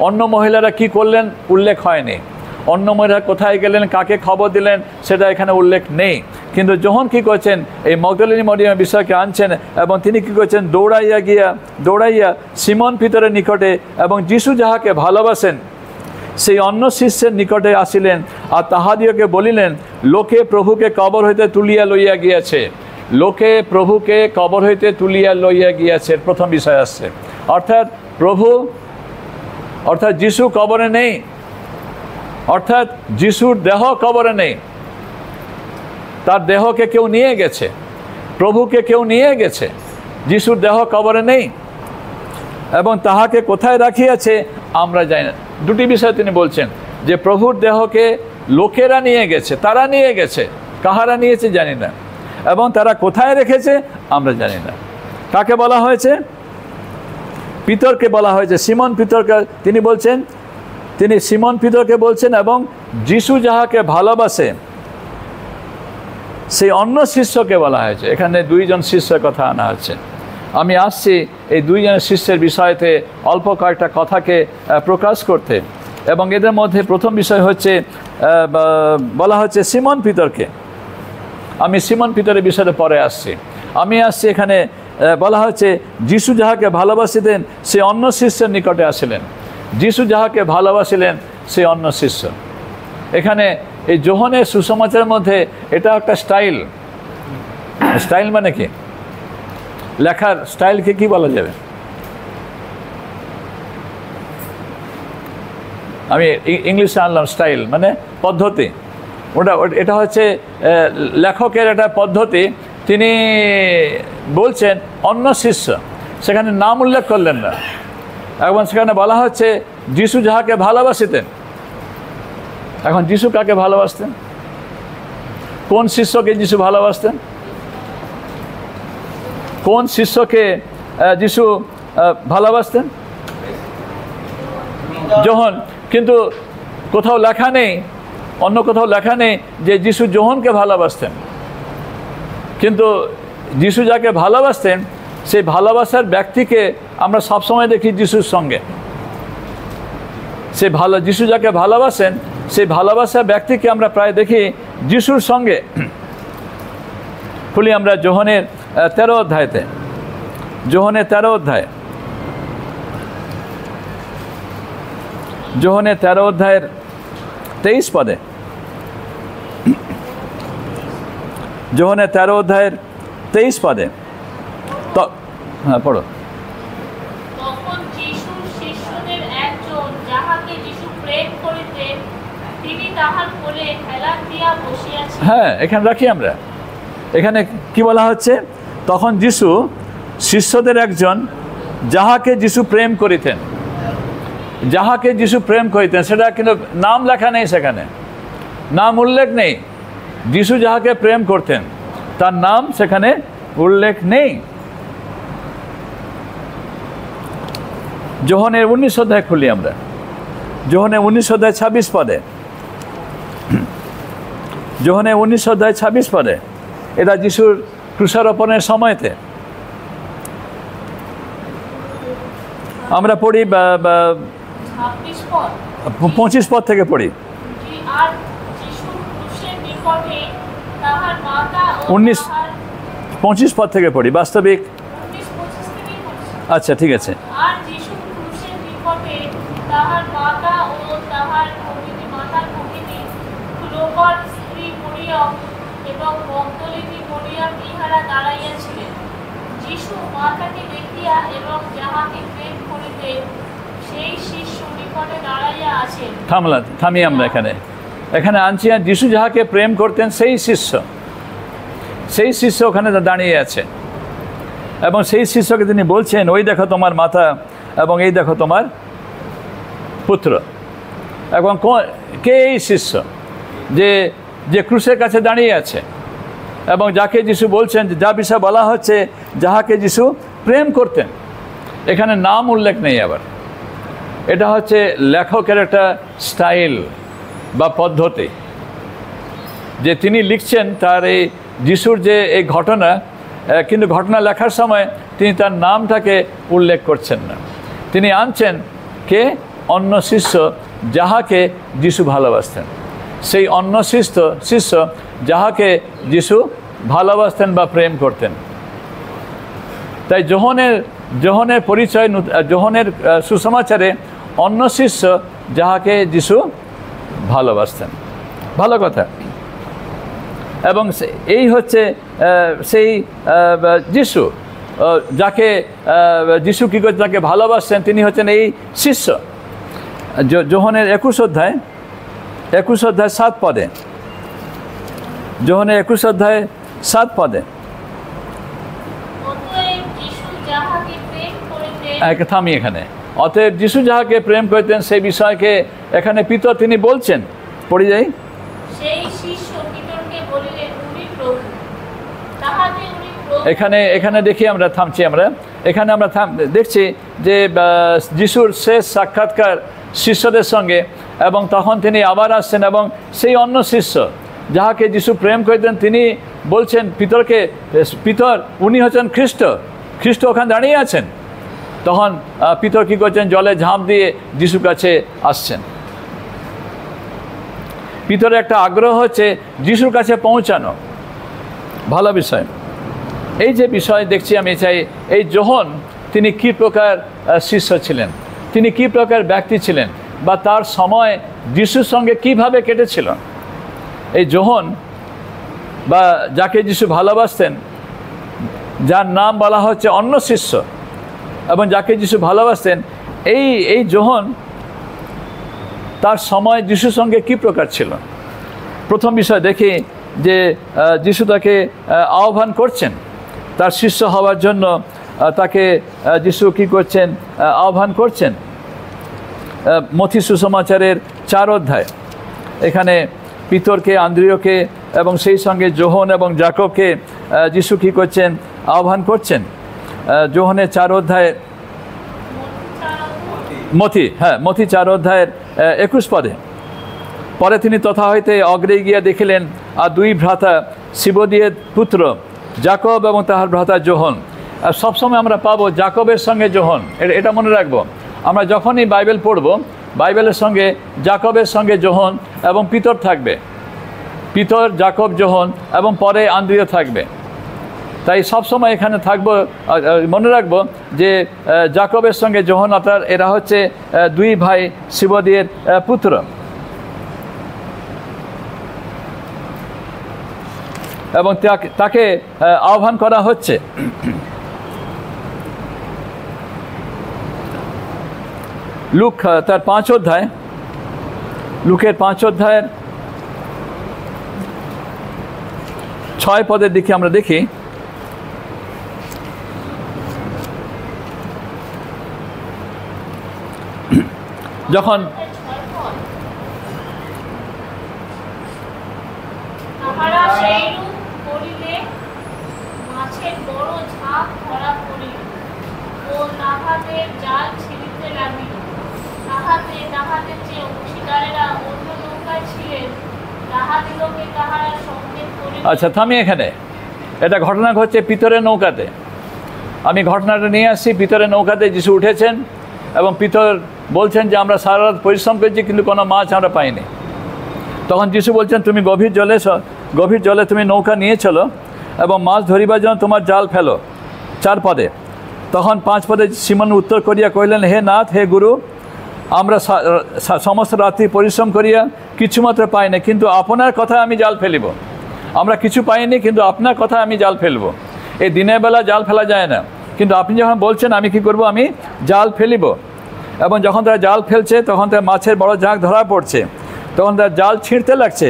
অন্য মহিলারা কি করলেন উল্লেখ হয়নি, অন্য মহিলা কোথায় গেলেন, কাকে খবর দিলেন সেটা এখানে উল্লেখ নেই। কিন্তু যোহন কি করছেন, এই মগদলিনী মরিয়মের বিষয়কে আনছেন এবং তিনি কি করছেন, দৌড়াইয়া সিমন পিতরের নিকটে এবং যিশু যাহাকে ভালোবাসেন সেই অন্য শিষ্যের নিকটে আসিলেন, আর তাহাদিওকে বলিলেন, লোকে প্রভুকে কবর হইতে তুলিয়া লইয়া গিয়াছে। লোকে প্রভুকে কবর হইতে তুলিয়া লইয়া গিয়াছে, প্রথম বিষয় আসছে। অর্থাৎ যিশু কবরে নেই, অর্থাৎ যিশুর দেহ কবরে নেই, তার দেহকে কেউ নিয়ে গেছে, প্রভুকে কেউ নিয়ে গেছে, যিশুর দেহ কবরে নেই। এবং তাহাকে কোথায় রাখিয়াছে আমরা জানি না। 2টি বিষয় তিনি বলছেন, যে প্রভুর দেহকে লোকেরা নিয়ে গেছে, তারা নিয়ে গেছে, কাহারা নিয়েছে জানি না, এবং তারা কোথায় রেখেছে আমরা জানি না। কাকে বলা হয়েছে, পিতরকে বলা হয়েছে, সিমন পিতরকে তিনি বলছেন, তিনি সিমন পিতরকে বলছেন, এবং যিশু যাহাকে ভালোবাসে সেই অন্য শিষ্যকে বলা হয়েছে। এখানে 2 জন শিষ্যের কথা আনা হচ্ছে। আমি আসছি এই 2 জন শিষ্যের বিষয়তে অল্প কয়েকটা কথাকে প্রকাশ করতে। এবং এদের মধ্যে প্রথম বিষয় হচ্ছে, বলা হচ্ছে সিমন পিতরকে। আমি সিমন পিতরের বিষয়ে পরে আসছি। আমি আসছি এখানে বলা হচ্ছে, যিশু যাহাকে ভালোবাসিতেন সে অন্য শিষ্যের নিকটে আসিলেন। যিশু যাহাকে ভালোবাসিলেন সে অন্য শিষ্য। এখানে এই যোহনের সুসমাচারের মধ্যে এটা একটা স্টাইল মানে কি, লেখার স্টাইলকে কি বলা যাবে? আমি ইংলিশে আনলাম স্টাইল মানে পদ্ধতি। এটা হচ্ছে লেখকের একটা পদ্ধতি। তিনি বলছেন অন্য শিষ্য, সেখানে নাম উল্লেখ করলেন না, এবং সেখানে বলা হচ্ছে যিশু যাহাকে ভালোবাসিতেন। এখন যিশু কাকে ভালোবাসতেন? কোন শিষ্যকে যিশু ভালোবাসতেন? কোন শিষ্যকে যিশু ভালোবাসতেন? যোহন। কিন্তু কোথাও লেখা নেই, অন্য কোথাও লেখা নেই যে যিশু যোহনকে ভালোবাসতেন। কিন্তু যিশু যাকে ভালোবাসতেন সেই ভালোবাসার ব্যক্তিকে আমরা সবসময় দেখি যিশুর সঙ্গে। সে যিশু যাকে ভালোবাসেন সেই ভালোবাসার ব্যক্তিকে আমরা প্রায় দেখি যিশুর সঙ্গে। খুলি আমরা যোহনের 13 অধ্যায়তে, যোহনের 13 অধ্যায়, যোহনের 13 অধ্যায়ের 23 পদে, যোহনের 13 অধ্যায়ের 23 পদে। হ্যাঁ, পড়ো। তখন যিশুর শিষ্যদের একজন, যাহাকে যিশু প্রেম করিতেন, তিনি তাহার কোলে হেলান দিয়া বসিয়াছিলেন। হ্যাঁ, এখানে রাখি আমরা। এখানে কি বলা হচ্ছে? তখন যিশু শিষ্যদের একজন, যাহাকে যিশু প্রেম করিতেন, যাহাকে যিশু প্রেম করিতেন, সেটা কিন্তু নাম লেখা নেই, সেখানে নাম উল্লেখ নেই। যিশু যাহাকে প্রেম করতেন তার নাম সেখানে উল্লেখ নেই। যোহনের 19 অধ্যায় খুলি আমরা, যোহনের 19 অধ্যায় 26 পদে, যোহনের 19 অধ্যায় 26 পদে। এটা যিশুর ক্রুশারোপণের সময়তে আমরা পড়ি, 25 পদ থেকে পড়ি। আর যিশুর ক্রুশের নিকটে তাহার মাতা ও 25 পদ থেকে পড়ি, বাস্তবিক 19-25 থেকেই পড়ছি। আচ্ছা, ঠিক আছে। আর যিশুর ক্রুশের নিকটে তাহার মাতা ও তাহার মাতার ভগিনী ক্লোপার স্ত্রী মরিয়ম এবং মগদলিনী মরিয়ম ইহারা দাঁড়াইয়াছিলেন। যিশু মাতাকে দেখিয়া এবং যাহাকে প্রেম করিতেন সেই শিষ্য নিকটে দাঁড়াইয়া আছেন। থামি আমরা এখানে আনছি, আর যিশু যাহাকে প্রেম করতেন সেই শিষ্য, সেই শিষ্য ওখানে দাঁড়িয়ে আছে। এবং সেই শিষ্যকে তিনি বলছেন, ওই দেখো তোমার মাতা এবং এই দেখো তোমার পুত্র। এবং কে এই শিষ্য যে ক্রুশের কাছে দাঁড়িয়ে আছে এবং যাকে যিশু বলছেন, যা বিষয় বলা হচ্ছে যাহাকে যিশু প্রেম করতেন, এখানে নাম উল্লেখ নেই। আবার এটা হচ্ছে লেখকের একটা স্টাইল বা পদ্ধতি, যে তিনি লিখছেন তার এই যিশুর যে এই ঘটনা, কিন্তু ঘটনা লেখার সময় তিনি তার নামটাকে উল্লেখ করছেন না। তিনি আনছেন কে? অন্য শিষ্য যাহাকে যিশু ভালোবাসতেন, সেই অন্য শিষ্য যাহাকে যিশু ভালোবাসতেন বা প্রেম করতেন। তাই যোহনের পরিচয়, যোহনের সুসমাচারে অন্য শিষ্য যাহাকে যিশু ভালোবাসতেন। ভালো কথা। এবং এই হচ্ছে সেই যিশু, যাকে যিশু কী করে যাকে ভালোবাসছেন, তিনি হচ্ছেন এই শিষ্য। যোহনের 21 অধ্যায় 7 পদে, যোহনের 21 অধ্যায় 7 পদে। থামি এখানে। অতএব যিশু যাহাকে প্রেম করিতেন সেই বিষয়কে এখানে পিতর তিনি বলছেন। পড়ে যাই। এখানে দেখি আমরা থামছি, এখানে আমরা দেখছি যে যিশুর শেষ সাক্ষাৎকার শিষ্যদের সঙ্গে, এবং তখন তিনি আবার আসছেন এবং সেই অন্য শিষ্য যাহাকে যিশু প্রেম করিতেন তিনি বলছেন পিতরকে, পিতর উনি হচ্ছেন খ্রিস্ট ওখানে দাঁড়িয়ে আছেন। তখন পিতর কী করছেন? জলে ঝাঁপ দিয়ে যিশুর কাছে আসছেন। পিতরের একটা আগ্রহ হচ্ছে যিশুর কাছে পৌঁছানো। ভালো বিষয়। এই যে বিষয় দেখছি আমি চাই, এই যোহন তিনি কী প্রকার শিষ্য ছিলেন, তিনি কী প্রকার ব্যক্তি ছিলেন, বা তার সময় যিশুর সঙ্গে কিভাবে কেটেছিল। এই যোহন বা যাকে যিশু ভালোবাসতেন, যার নাম বলা হচ্ছে অন্য শিষ্য, এবং যাকে যিশু ভালোবাসতেন, এই যোহন তার সময় যিশুর সঙ্গে কী প্রকার ছিল। প্রথম বিষয় দেখি যে যিশু তাকে আহ্বান করছেন তার শিষ্য হওয়ার জন্য। তাকে যিশু কী করছেন? আহ্বান করছেন। মথি সুসমাচারের 4 অধ্যায়, এখানে পিতরকে, আন্দ্রিয়কে এবং সেই সঙ্গে যোহন এবং যাকবকে যিশু কী করছেন? আহ্বান করছেন। যোহনের 4 অধ্যায়, মথি 4 অধ্যায়ের 21 পদে। পরে তিনি তথা হইতে অগ্রে গিয়া দেখিলেন, আর 2 ভ্রাতা শিবদিয়ের পুত্র যাকব এবং তাহার ভ্রাতা যোহন আর সবসময় আমরা পাবো জাকবের সঙ্গে যোহন, এটা মনে রাখবো। আমরা যখনই বাইবেল পড়ব, বাইবেলের সঙ্গে জাকবের সঙ্গে যোহন এবং পিতর থাকবে, পিতর, জাকব, যোহন এবং পরে আন্দ্রিয় থাকবে। তাই সবসময় এখানে থাকবো, মনে রাখবো যে জাকবের সঙ্গে যোহন অর্থাৎ এরা হচ্ছে দুই ভাই সিবদিয়ের পুত্র। এবং তাকে আহ্বান করা হচ্ছে। লুক তার 5 অধ্যায়, লুকের 5 অধ্যায়ের 6 পদের দিকে আমরা দেখি, যখন তাহারা সেইরূপ করিলে মাছের বড় ঝাঁক ধরা পড়িল ও তাহাদের জাল ছিঁড়িতে লাগিল। তাহাদের যে অংশীদারেরা অন্য নৌকায় ছিলেন তাহাদিগকে তাহারা সংকেত করিল। আচ্ছা, থামি এখানে। এটা ঘটনা ঘটছে পিতরের নৌকাতে। আমি ঘটনাটা নিয়ে আসছি। পিতরের নৌকাতে যিশু উঠেছেন এবং পিতর বলছেন যে আমরা সারা রাত পরিশ্রম করেছি কিন্তু কোনো মাছ আমরা পাইনি। তখন যিশু বলছেন তুমি গভীর জলে তুমি নৌকা নিয়ে চলো এবং মাছ ধরিবার জন্য তোমার জাল ফেলো। 4 পদে। তখন 5 পদে সিমন উত্তর করিয়া কহিলেন, হে নাথ, হে গুরু, আমরা সমস্ত রাত্রি পরিশ্রম করিয়া কিছুমাত্র পাই না, কিন্তু আপনার কথা আমি জাল ফেলিব। আমরা কিছু পাইনি কিন্তু আপনার কথা আমি জাল ফেলব। এই দিনের বেলা জাল ফেলা যায় না, কিন্তু আপনি যখন বলছেন আমি কি করব, আমি জাল ফেলিব। এবং যখন তারা জাল ফেলছে তখন তার মাছের বড় ঝাঁক ধরা পড়ছে, তখন তারা জাল ছিঁড়তে লাগছে।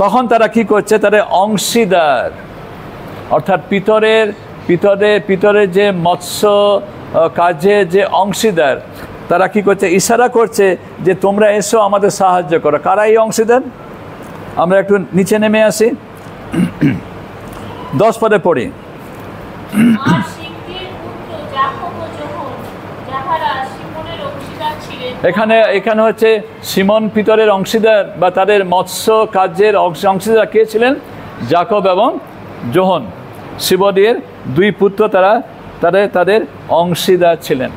তখন তারা কি করছে, তাদের অংশীদার অর্থাৎ পিতরের যে মৎস্য কাজে যে অংশীদার, তারা কি করছে, ইশারা করছে যে তোমরা এসো আমাদের সাহায্য করো। কারা এই অংশীদার? আমরা একটু নিচে নেমে আসি, 10 পদে পড়ি। আর শিগগির পুত্র যাকব ও যোহন, যাহারা সিমনের অংশীদার ছিলেন। এখানে হচ্ছে সিমন পিতরের অংশীদার বা তাদের মৎস্য কার্যের অংশীদার কে ছিলেন? জাকব এবং যোহন, সিবদিয়ের 2 পুত্র, তাদের অংশীদার ছিলেন।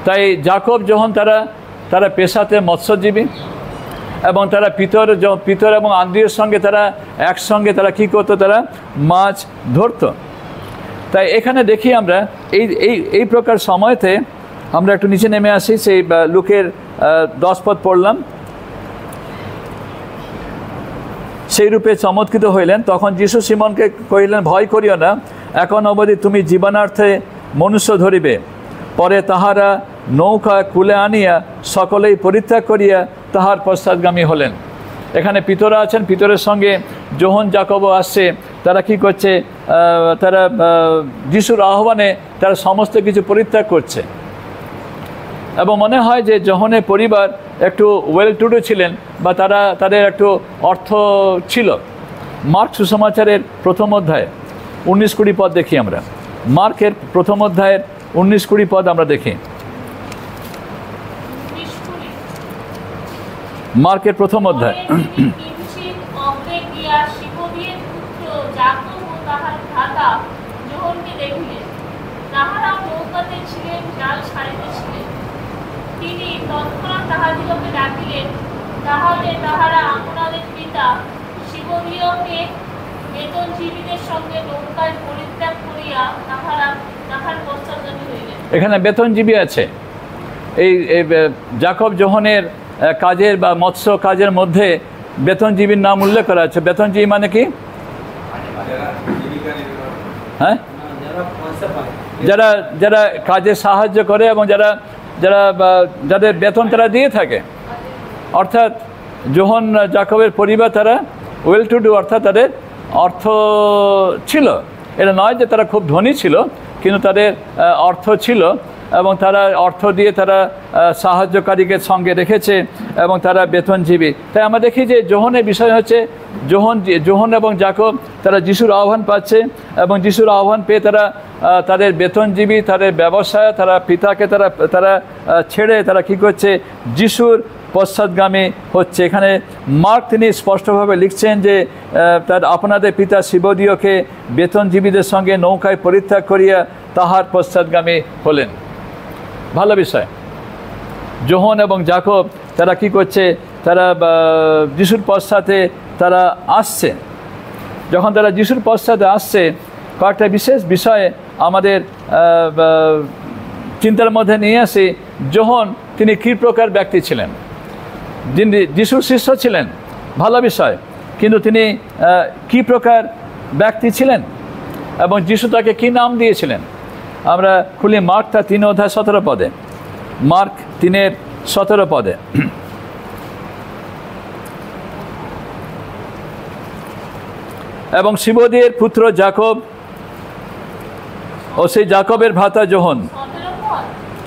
তাই জাকব, যোহন তারা পেশাতে মৎস্যজীবী এবং তারা পিতর এবং আন্দ্রিয়ের সঙ্গে তারা একসঙ্গে তারা কী করতো, তারা মাছ ধরতো। তাই এখানে দেখি আমরা এই প্রকার সময়তে আমরা একটু নিচে নেমে আসি। সেই লুকের 10 পদ পড়লাম। সেই রূপে চমৎকৃত হইলেন। তখন যিশু সিমনকে কহিলেন, ভয় করিও না, এখন অবধি তুমি জীবনার্থে মনুষ্য ধরিবে। পরে তাহারা নৌকা কুলে আনিয়া সকলেই পরিত্যাগ করিয়া তাহার পশ্চাৎগামী হলেন। এখানে পিতরা আছেন, পিতরের সঙ্গে যোহন, জাকব আসছে। তারা কি করছে, তারা যিশুর আহ্বানে তারা সমস্ত কিছু পরিত্যাগ করছে। এবং মনে হয় যে যোহনের পরিবার একটু ওয়েল টু ডু ছিলেন বা তাদের একটু অর্থ ছিল। মার্ক সুসমাচারের 1ম অধ্যায় 19-20 পদ দেখি আমরা। মার্কের 1ম অধ্যায়ের 19-20 পদ আমরা দেখি। মার্কের 1ম অধ্যায়। তিনি তৎক্ষণাৎ তাহাদিগকে ডাকিলেন। তাহারা আপনাদের পিতা সিবদীয়কে বেতনজীবীদের সঙ্গে নৌকায় পরিত্যাগ করিয়া তাহার পশ্চাৎগামী হইলেন। এখানে বেতনজীবী আছে। এই জাকব যোহনের কাজের বা মৎস্য কাজের মধ্যে বেতনজীবীর নাম উল্লেখ করা আছে। বেতনজীবী মানে কি? হ্যাঁ, যারা কাজে সাহায্য করে এবং যাদের বেতন তারা দিয়ে থাকে। অর্থাৎ যোহন জাকবের পরিবার তারা ওয়েল টু ডু, অর্থাৎ তাদের অর্থ ছিল। এটা নয় যে তারা খুব ধনী ছিল, কিন্তু তাদের অর্থ ছিল এবং তারা অর্থ দিয়ে তারা সাহায্যকারীকে সঙ্গে রেখেছে এবং তারা বেতনজীবী। তাই আমরা দেখি যে যোহনের বিষয় হচ্ছে যোহন এবং জাকব তারা যিশুর আহ্বান পাচ্ছে এবং যিশুর আহ্বান পেয়ে তাদের বেতনজীবী, তাদের ব্যবসায় তারা পিতাকে তারা ছেড়ে তারা কী করছে, যিশুর পশ্চাৎগামী হচ্ছে। এখানে মার্ক তিনি স্পষ্টভাবে লিখছেন যে তার আপনাদের পিতা শিবদীয়কে বেতনজীবীদের সঙ্গে নৌকায় পরিত্যাগ করিয়া তাহার পশ্চাৎগামী হলেন। ভালো বিষয়। যোহন এবং যাকব তারা কি করছে, তারা যিশুর পশ্চাতে তারা আসছে। যখন তারা যিশুর পশ্চাতে আসছে, কয়েকটা বিশেষ বিষয়ে আমাদের চিন্তার মধ্যে নিয়ে আসি। যোহন তিনি কী প্রকার ব্যক্তি ছিলেন? যিনি যিশুর শিষ্য ছিলেন, ভালো বিষয়, কিন্তু তিনি কী প্রকার ব্যক্তি ছিলেন এবং যিশু তাকে কী নাম দিয়েছিলেন? আমরা খুলি মার্ক তার 3:17 পদে। মার্ক 3:17 এবং শিবদীয়ের পুত্র যাকব ও সেই যাকবের ভ্রাতা যোহন।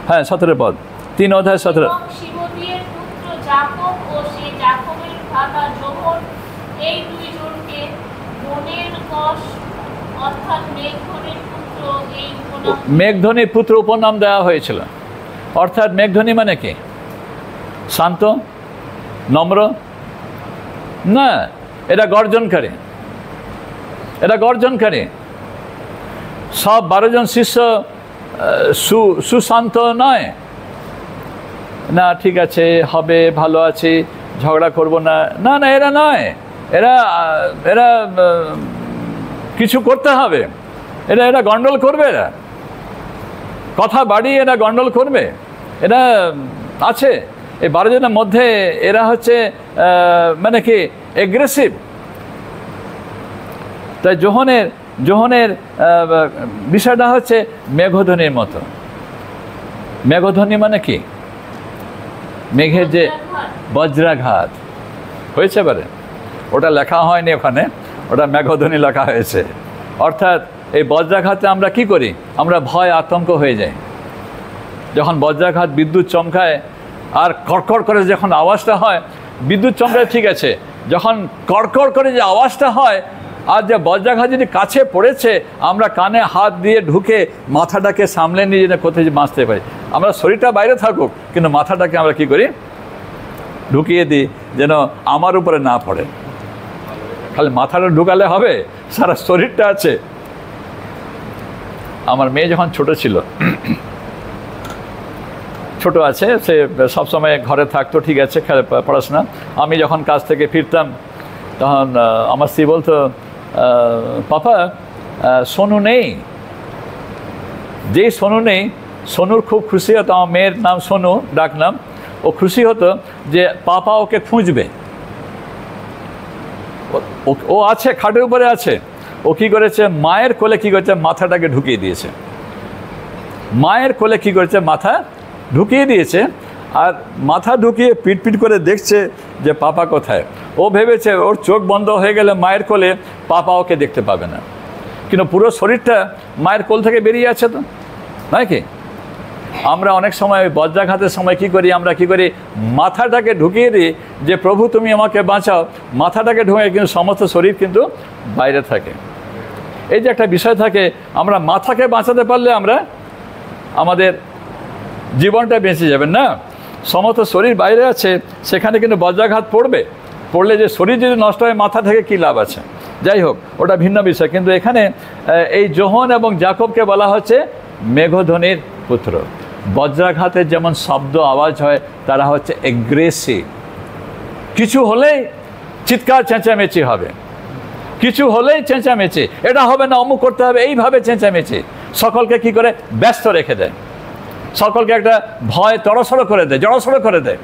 হ্যাঁ, 17 পদ, 3:17। শিবদীয়ের পুত্র যাকব ও সেই যাকবের ভ্রাতা যোহন, এই দুইজনকে বনের কষ অর্থাৎ মেঘধনির পুত্র এই উপনাম, মেঘধনির পুত্র উপনাম দেওয়া হয়েছিল। অর্থাৎ মেঘধনি মানে কি? শান্ত, নম্র? না, এটা গর্জনকারী, এটা গর্জনকারী। সব 12 জন শিষ্য সুশান্ত নয়। না, ঠিক আছে, হবে, ভালো আছি, ঝগড়া করব না, না না, এরা নয়। এরা এরা কিছু করতে হবে, এরা গন্ডল করবে, এরা কথা বাড়িয়ে এরা গন্ডল করবে। এরা আছে এই 12 জনের মধ্যে, এরা হচ্ছে মানে কি এগ্রেসিভ। তাই যোহনের বিষয়টা হচ্ছে মেঘধ্বনির মতো। মেঘধ্বনি মানে কি? মেঘের যে বজ্রাঘাত হয়েছে পারে, ওটা লেখা হয়নি ওখানে, ওটা মেঘধ্বনি লেখা হয়েছে। অর্থাৎ এই বজ্রাঘাতে আমরা কি করি? আমরা ভয় আতঙ্ক হয়ে যাই। যখন বজ্রাঘাত, বিদ্যুৎ চমকায় আর কড়কড় করে যখন আওয়াজটা হয়, বিদ্যুৎ চমকায় ঠিক আছে, যখন কড়কড় করে যে আওয়াজটা হয় আর যে বজ্রাঘাত যদি কাছে পড়েছে, আমরা কানে হাত দিয়ে ঢুকে মাথাটাকে সামলে নিয়ে যেন কোথায় বাঁচতে পারি। আমরা শরীরটা বাইরে থাকুক, কিন্তু মাথাটাকে আমরা কি করি? ঢুকিয়ে দিই যেন আমার উপরে না পড়ে। খালি মাথাটা ঢুকালে হবে? সারা শরীরটা আছে। আমার মেয়ে যখন ছোট ছিল, ছোট আছে, সে সবসময় ঘরে থাকতো, ঠিক আছে, পড়াশোনা। আমি যখন কাজ থেকে ফিরতাম, তখন আমার স্ত্রী বলতো, পাপা সোনু নেই। যেই সোনু নেই, সোনুর খুব খুশি হতো। আমার মেয়ের নাম সোনু, ডাকনাম। ও খুশি হতো যে পাপা ওকে খুঁজবে। ও আছে, খাটের উপরে আছে। ও কী করেছে? মায়ের কোলে কী করেছে? মাথাটাকে ঢুকিয়ে দিয়েছে। মায়ের কোলে কী করেছে? মাথা ঢুকিয়ে দিয়েছে। আর মাথা ঢুকিয়ে পিটপিট করে দেখছে যে পাপা কোথায়। ও ভেবেছে ওর চোখ বন্ধ হয়ে গেলে মায়ের কোলে পাপা ওকে দেখতে পাবে না, কিন্তু পুরো শরীরটা মায়ের কোল থেকে বেরিয়ে আছে তো, নয় কি? আমরা অনেক সময় বজ্রাঘাতের সময় কি করি? আমরা কি করি? মাথাটাকে ঢুকিয়ে দিই যে প্রভু তুমি আমাকে বাঁচাও। মাথাটাকে ঢুকে, কিন্তু সমস্ত শরীর কিন্তু বাইরে থাকে। এই যে একটা বিষয় থাকে, আমরা মাথাকে বাঁচাতে পারলে আমরা আমাদের জীবনটা বেঁচে যাবে না। সমস্ত শরীর বাইরে আছে, সেখানে কিন্তু বজ্রাঘাত পড়লে যে শরীর যদি নষ্ট হয়, মাথা থেকে কী লাভ আছে? যাই হোক, ওটা ভিন্ন বিষয়। কিন্তু এখানে এই যোহন এবং যাকবকে বলা হচ্ছে মেঘধ্বনির পুত্র। বজ্রাঘাতের যেমন শব্দ আওয়াজ হয়, তারা হচ্ছে এগ্রেসিভ। কিছু হলেই চিৎকার চেঁচামেচি হবে, কিছু হলেই চেঁচামেচি, এটা হবে না, অমুক করতে হবে, এইভাবে চেঁচামেচি। সকলকে কি করে? ব্যস্ত রেখে দেয়। সকলকে একটা ভয় জড়সড় করে দেয়।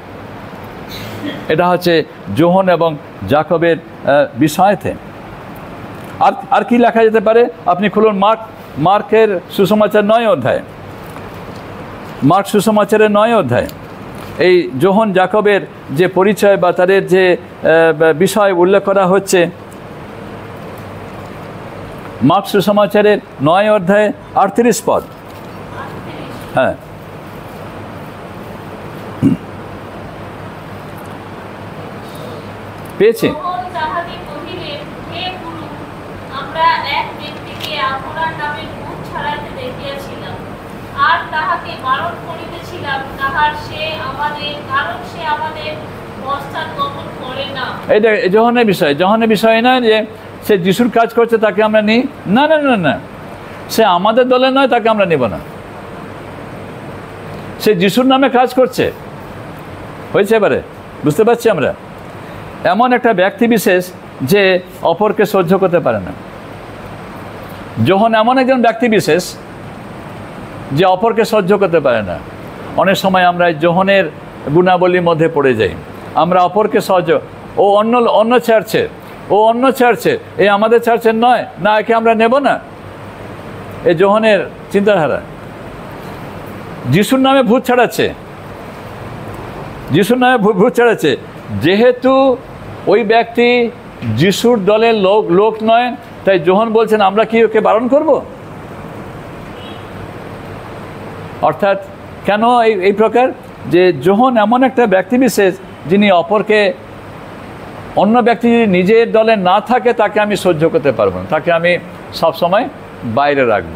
এটা হচ্ছে যোহন এবং যাকবের বিষয়তে। আর কি লেখা যেতে পারে? আপনি খুলুন মার্কের সুসমাচার 9 অধ্যায়। মার্ক সুসমাচারের 9 অধ্যায়। এই যোহন যাকবের যে পরিচয় বা তাদের যে বিষয় উল্লেখ করা হচ্ছে, মার্ক সুসমাচারের 9 অধ্যায় 38 পদ। হ্যাঁ, পেয়েছি। আমরা এক ব্যক্তিকে আপনার নামে ভূত ছাড়াইতে দেখিয়াছিলাম, আর তাহাকে বারণ করিতেছিলাম, কারণ সে আমাদের বস্তার গমন করে না। এটা যোহানের বিষয় নয় যে সে যিশুর কাজ করছে তাকে আমরা নিই, না না না না, সে আমাদের দলে নয়, তাকে আমরা নেব না। সে যিশুর নামে কাজ করছে, হয়েছে? এবারে বুঝতে পারছি আমরা, এমন একটা ব্যক্তি বিশেষ যে অপরকে সহ্য করতে পারে না। যোহন এমন একজন ব্যক্তি বিশেষ যে অপরকে সহ্য করতে পারে না। অনেক সময় আমরা যোহনের গুণাবলীর মধ্যে পড়ে যাই। আমরা অপরকে সহ্য, ও অন্য চার্চে, এ আমাদের চার্চের নয়, না একে আমরা নেব না, এই যোহনের চিন্তাধারা। যিশুর নামে ভূত ছাড়াচ্ছে, যেহেতু ওই ব্যক্তি যিশুর দলের লোক নয়, তাই যোহন বলছেন আমরা কি ওকে বারণ করব? অর্থাৎ কেন এই প্রকার, যে যোহন এমন একটা ব্যক্তি বিশেষ যিনি অপরকে, অন্য ব্যক্তি যদি নিজের দলে না থাকে তাকে আমি সহ্য করতে পারবো না, তাকে আমি সবসময় বাইরে রাখব।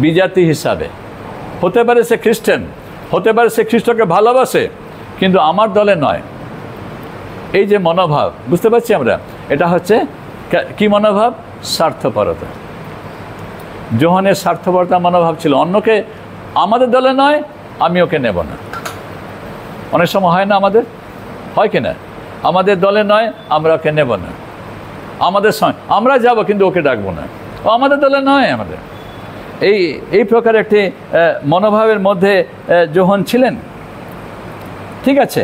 বিজাতি হিসাবে হতে পারে সে খ্রিস্টান, হতে পারে সে খ্রিস্টকে ভালোবাসে, কিন্তু আমার দলে নয়। এই যে মনোভাব, বুঝতে পারছি আমরা, এটা হচ্ছে কি মনোভাব? স্বার্থপরতা। যোহানের স্বার্থপরতা মনোভাব ছিল, অন্যকে আমাদের দলে নয়, আমি ওকে নেব না। অনেক সময় হয় না, আমাদের হয় কি না, আমাদের দলে নয়, আমরা ওকে নেব না, আমাদের সঙ্গে আমরা যাব কিন্তু ওকে ডাকবো না, ও আমাদের দলে নয়। আমাদের এই প্রকার একটি মনোভাবের মধ্যে যোহন ছিলেন। ঠিক আছে,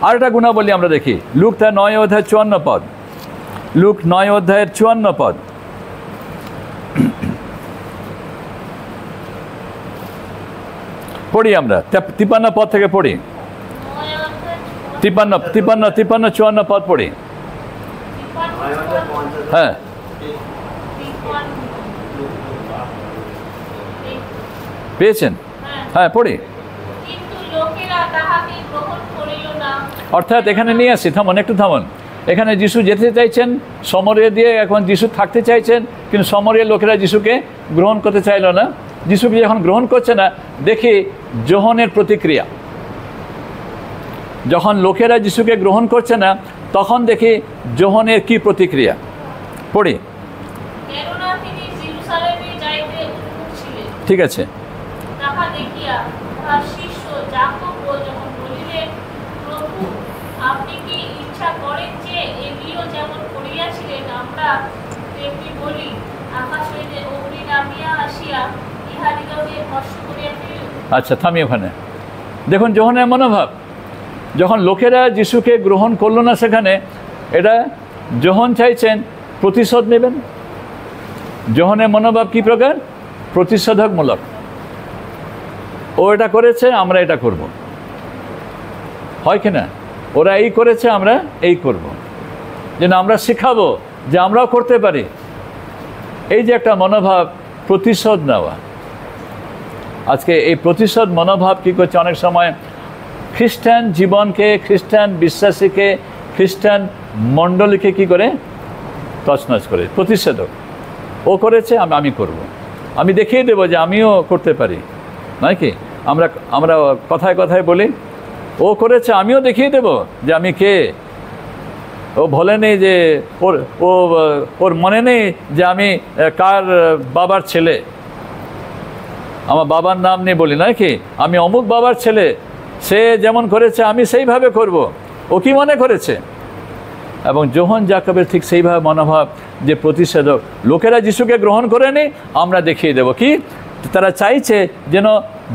আর একটা গুণাবলী আমরা দেখি, লুক তার 9 অধ্যায়ের 54 পদ, লুক 9 অধ্যায়ের 54 পদ। পড়ি আমরা, 53 পদ থেকে পড়ি, 53-54 পদ পড়ি। হ্যাঁ, পেয়েছেন? হ্যাঁ, পড়ি। অর্থাৎ এখানে নিয়ে আসি, একটু থামুন। এখানে যিশু যেতে চাইছেন সমরিয়া দিয়ে, এখন যিশু থাকতে চাইছেন, কিন্তু সমরিয়ার লোকেরা যিশুকে গ্রহণ করতে চাইল না। যিশুকে যখন গ্রহণ করছে না, দেখি যোহনের প্রতিক্রিয়া। যখন লোকেরা যিশুকে গ্রহণ করছে না, তখন দেখি যোহনের কি প্রতিক্রিয়া। পড়ি। ঠিক আছে। আচ্ছা, থামি ওখানে। দেখুন যোহনের মনোভাব, যখন লোকেরা যিশুকে গ্রহণ করলো না সেখানে, এটা যোহন চাইছেন প্রতিশোধ নেবেন। যোহনের মনোভাব কি প্রকার? প্রতিশোধকমূলক। ও এটা করেছে, আমরা এটা করব, হয় কি না? ওরা এই করেছে, আমরা এই করব, যেন আমরা শেখাবো যে আমরাও করতে পারি। এই যে একটা মনোভাব, প্রতিশোধ নেওয়া। আজকে এই প্রতিশোধ মনোভাব কী করছে? অনেক সময় খ্রিস্টান জীবনকে, খ্রিস্টান বিশ্বাসীকে, খ্রিস্টান মণ্ডলীকে কি করে? তছনছ করে। প্রতিষেধক, ও করেছে, আমি করব, আমি দেখিয়ে দেবো যে আমিও করতে পারি, নয় কি? আমরা কথায় কথায় বলি, ও করেছে, আমিও দেখিয়ে দেবো যে আমি কে। ও বলে নেই যে ওর মনে নেই যে আমি কার বাবার ছেলে, আমার বাবার নাম নেই বলি, নয় কি? আমি অমুক বাবার ছেলে, সে যেমন করেছে আমি সেইভাবে করব। ও কি মনে করেছে? এবং যোহন যাকবের ঠিক সেইভাবে মনোভাব, যে প্রতিষেধক। লোকেরা যিশুকে গ্রহণ করেনি, আমরা দেখিয়ে দেব। কি তারা চাইছে? যেন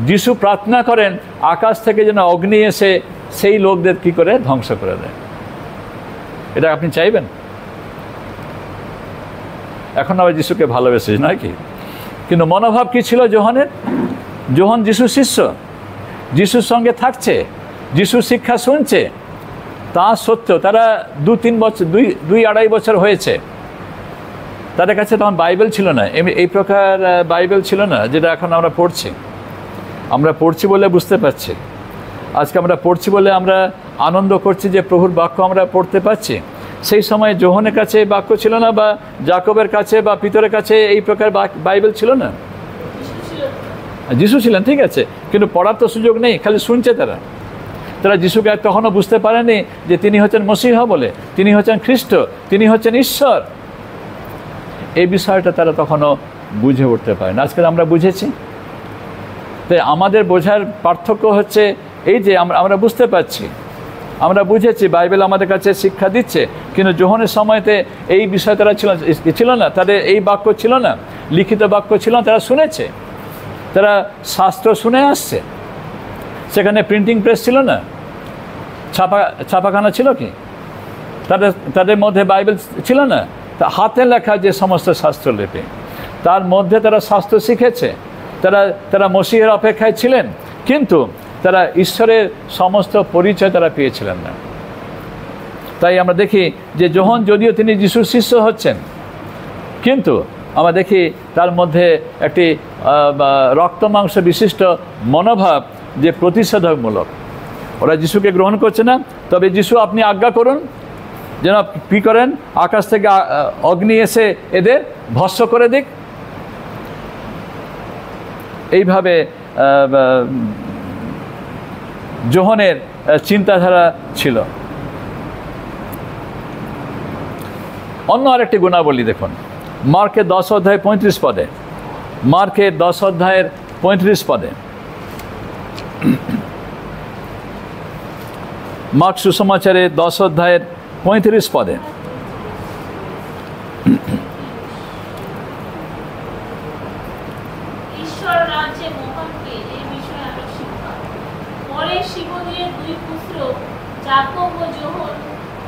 যিশু প্রার্থনা করেন, আকাশ থেকে যেন অগ্নি এসে সেই লোকদের কি করে ধ্বংস করে দেয়। এটা আপনি চাইবেন? এখন আবার যিশুকে ভালোবেসে, নয় কি? কিন্তু মনোভাব কি ছিল যোহনের? যোহন যিশুর শিষ্য, যিশুর সঙ্গে থাকছে, যিশুর শিক্ষা শুনছে। তা সত্ত্বেও তারা 2-3 বছর, 2-2.5 বছর হয়েছে, তাদের কাছে তখন বাইবেল ছিল না, এই প্রকার বাইবেল ছিল না যেটা এখন আমরা পড়ছি। আমরা পড়ছি বলে বুঝতে পারছি, আজকে আমরা পড়ছি বলে আমরা আনন্দ করছি যে প্রভুর বাক্য আমরা পড়তে পারছি। সেই সময় যোহনের কাছে বাক্য ছিল না, বা যাকবের কাছে বা পিতরের কাছে এই প্রকার বাইবেল ছিল না। যিশু ছিলেন, ঠিক আছে, কিন্তু পড়ার তো সুযোগ নেই, খালি শুনছে তারা। তারা যিশুকে তখনও বুঝতে পারেনি যে তিনি হচ্ছেন মসিহা বলে, তিনি হচ্ছেন খ্রিস্ট, তিনি হচ্ছেন ঈশ্বর। এই বিষয়টা তারা তখনও বুঝে উঠতে পারে না। আজকে আমরা বুঝেছি। তাই আমাদের বোঝার পার্থক্য হচ্ছে এই যে আমরা বুঝতে পারছি, আমরা বুঝেছি, বাইবেল আমাদের কাছে শিক্ষা দিচ্ছে, কিন্তু যোহনের সময়তে এই বিষয় তারা ছিল না, তাদের এই বাক্য ছিল না, লিখিত বাক্য ছিল না। তারা শুনেছে, তারা শাস্ত্র শুনে আসছে। সেখানে প্রিন্টিং প্রেস ছিল না, ছাপাখানা ছিল কি? তাদের মধ্যে বাইবেল ছিল না। তা হাতে লেখা যে সমস্ত শাস্ত্র লিপি, তার মধ্যে তারা শাস্ত্র শিখেছে। তারা মসিহের অপেক্ষায় ছিলেন, কিন্তু তারা ঈশ্বরের সমস্ত পরিচয় তারা পেয়েছিলেন না। তাই আমরা দেখি যে যোহন যদিও তিনি যিশুর শিষ্য হচ্ছেন, কিন্তু আমরা দেখি তার মধ্যে একটি রক্ত মাংস বিশিষ্ট মনোভাব যে প্রতিষেধকমূলক। ওরা যিশুকে গ্রহণ করছে না, তবে যিশু আপনি আজ্ঞা করুন যেন কী করেন, আকাশ থেকে অগ্নি এসে এদের ভস্ম করে দিক। এইভাবে যোহনের চিন্তাধারা ছিল। অন্য আরেকটি গুণাবলী দেখুন, মার্কের 10 অধ্যায় 35 পদে, মার্কের 10 অধ্যায়ের 35 পদে, মার্ক সুসমাচারে 10 অধ্যায়ের 35 পদে, ঈশ্বর রাজ্যে মহানকে এই বিষয়ে আরো শিক্ষা। পরে সিমোনের 2 পুত্র যাকব ও যোহন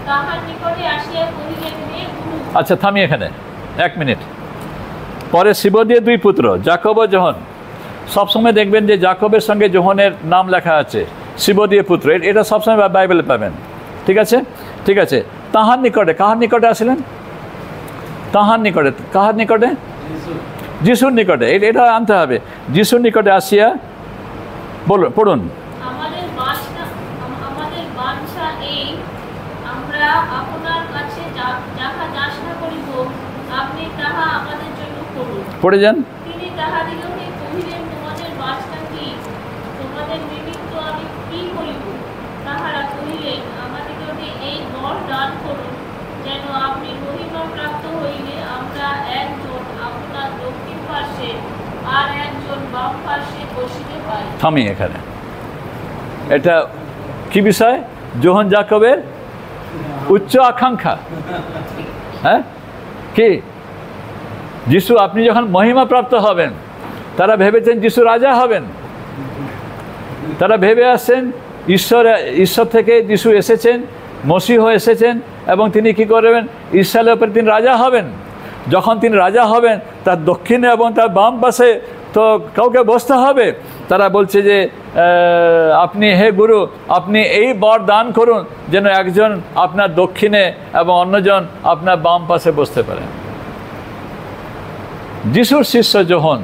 তাহার নিকটে আসিয়া কহিলেন, হে গুরু। আচ্ছা, থামি এখানে 1 মিনিট। পরে সিবদীয় 2 পুত্র যাকব ও যোহন, সবসময় দেখবেন যে যাকবের সঙ্গে যোহনের নাম লেখা আছে, সিবদীয় পুত্র, এটা সবসময় বাইবেলে পাবেন, ঠিক আছে, ঠিক আছে। তাহার নিকটে, কাহার নিকটে আসলেন? তাহার নিকটে, কাহার নিকটে? যিশুর নিকটে। এটা আনতে হবে, যিশুর নিকটে আসিয়া বলুন, পড়ুন। আমাদের বাঞ্ছা এই, আমরা আপনার কাছে যাহা যাচনা করিব, আপনি তাহা আমাদের জন্য করুন। পড়ে যান। তিনি তাহাদিগকে কহিলেন, তোমাদের বাঞ্ছা কি? তোমাদের নিমিত্ত আমি কি করিব? তাহারা কহিলেন, আমাদিগকে এই বর দান করুন, যেন আপনি মহিমা প্রাপ্ত হইলে আমরা একজন আপনার দক্ষিণ পার্শ্বে আর একজন বাম পার্শ্বে বসিতে পারি। থামি এখানে। এটা কি বিষয়? যোহন যাকবের উচ্চ আকাঙ্ক্ষা। হ্যাঁ, কি? যিশু আপনি যখন মহিমা প্রাপ্ত হবেন, তারা ভেবেছেন যিশু রাজা হবেন। তারা ভেবে আসছেন ঈশ্বর থেকে যিশু এসেছেন, মসিহ এসেছেন, এবং তিনি কি করবেন? ইসরায়েলের উপরে তিনি রাজা হবেন। যখন তিনি রাজা হবেন, তার দক্ষিণে এবং তার বাম পাশে তো কাউকে বসতে হবে। তারা বলছে যে আপনি, হে গুরু, আপনি এই বর দান করুন যেন একজন আপনার দক্ষিণে এবং অন্যজন আপনার বাম পাশে বসতে পারেন। যিশুর শিষ্য যোহন,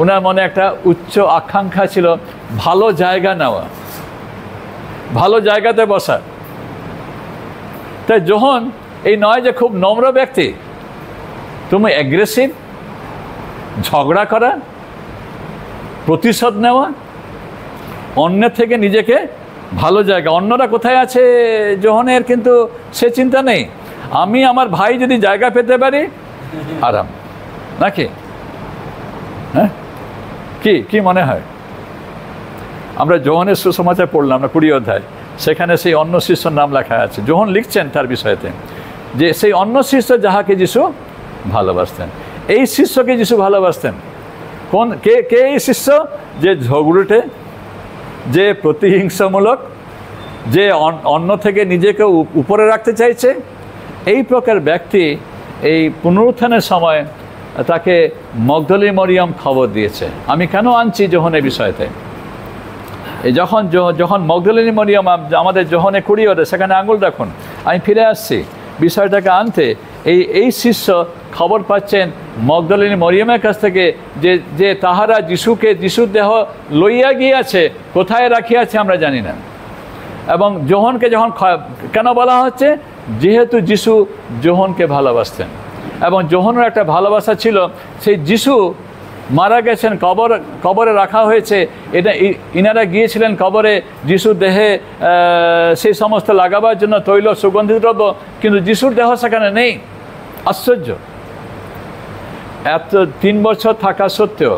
ওনার মনে একটা উচ্চ আকাঙ্ক্ষা ছিল ভালো জায়গা নেওয়া, ভালো জায়গাতে বসা। তাই যোহন এই নয় যে খুব নম্র ব্যক্তি, তুমি অ্যাগ্রেসিভ, ঝগড়া করা, প্রতিশোধ নেওয়া, অন্যের থেকে নিজেকে ভালো জায়গা, অন্যরা কোথায় আছে যোহনের কিন্তু সে চিন্তা নেই। আমি আমার ভাই যদি জায়গা পেতে পারি, আরাম, নাকি? হ্যাঁ, কি মনে হয়? আমরা যোহনের সুসমাচার পড়লাম না 20 অধ্যায়, সেখানে সেই অন্য শিষ্যর নাম লেখা আছে। যোহন লিখছেন তার বিষয়তে যে সেই অন্য শিষ্য যাহাকে যিশু ভালোবাসতেন। এই শিষ্যকে যিশু ভালোবাসতেন। কে এই শিষ্য? যে ঝগড়ুটে, যে প্রতিহিংসামূলক, যে অন্য থেকে নিজেকে উপরে রাখতে চাইছে। এই প্রকার ব্যক্তি এই পুনরুত্থানের সময় তাকে মগদলিনী মরিয়ম খবর দিয়েছে। আমি কেন আনছি যোহনের বিষয়তে? এই যখন মগদলিনী মরিয়ম আমাদের যোহনে 20 অধ্যায়, সেখানে আঙুল রাখুন, আমি ফিরে আসছি বিষয়টাকে আনতে। এই শিষ্য খবর পাচ্ছেন মগদলিনী মরিয়মের কাছ থেকে যে তাহারা যিশুর দেহ লইয়া গিয়াছে, কোথায় রাখিয়াছে আমরা জানি না। এবং যোহনকে যখন কেন বলা হচ্ছে? যেহেতু যিশু যোহনকে ভালোবাসতেন, এবং যোহনের একটা ভালোবাসা ছিল সেই যিশু মারা গেছেন, কবরে রাখা হয়েছে, এটা ইনারা গিয়েছিলেন কবরে যিশুর দেহে সেই সমস্ত লাগাবার জন্য তৈল সুগন্ধি দ্রব্য, কিন্তু যিশুর দেহ সেখানে নেই। আশ্চর্য! এত 3 বছর থাকা সত্ত্বেও,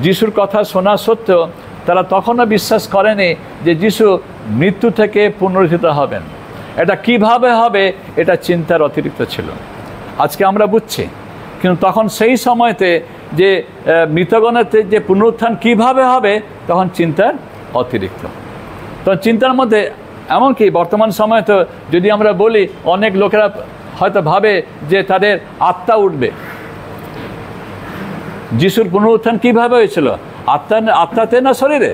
যিশুর কথা শোনা সত্ত্বেও তারা তখনও বিশ্বাস করেনি যে যিশু মৃত্যু থেকে পুনরুত্থিত হবেন। এটা কিভাবে হবে, এটা চিন্তার অতিরিক্ত ছিল। আজকে আমরা বুঝছি, কিন্তু তখন সেই সময়তে যে মৃতগণের যে পুনরুত্থান কিভাবে হবে, তখন চিন্তার অতিরিক্ত। তখন চিন্তার মধ্যে এমনকি বর্তমান সময়ে তো যদি আমরা বলি, অনেক লোকেরা হয়তো ভাবে যে তাদের আত্মা উঠবে। যিশুর পুনরুত্থান কিভাবে হয়েছিল? আত্মাতে না শরীরে?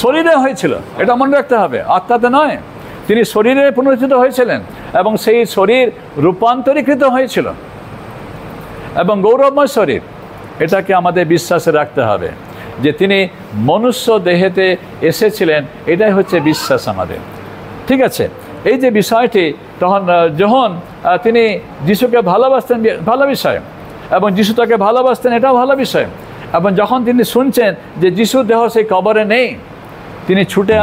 শরীরে হয়েছিল, এটা মনে রাখতে হবে, আত্মাতে নয়। তিনি শরীরে পুনরুত্থিত হয়েছিলেন এবং সেই শরীর রূপান্তরীকৃত হয়েছিল এবং গৌরবময় শরীর। এটাকে আমাদের বিশ্বাসে রাখতে হবে যে তিনি মনুষ্য দেহেতে এসেছিলেন, এটাই হচ্ছে বিশ্বাস আমাদের। ঠিক আছে? এই যে বিষয়টি, তখন যখন তিনি যিশুকে ভালোবাসতেন, ভালো বিষয়, এবং যিশু তাকে ভালোবাসতেন, এটাও ভালো বিষয়। এবং যখন তিনি শুনছেন যে যিশুর দেহ সেই কবরে নেই, তিনি ছুটে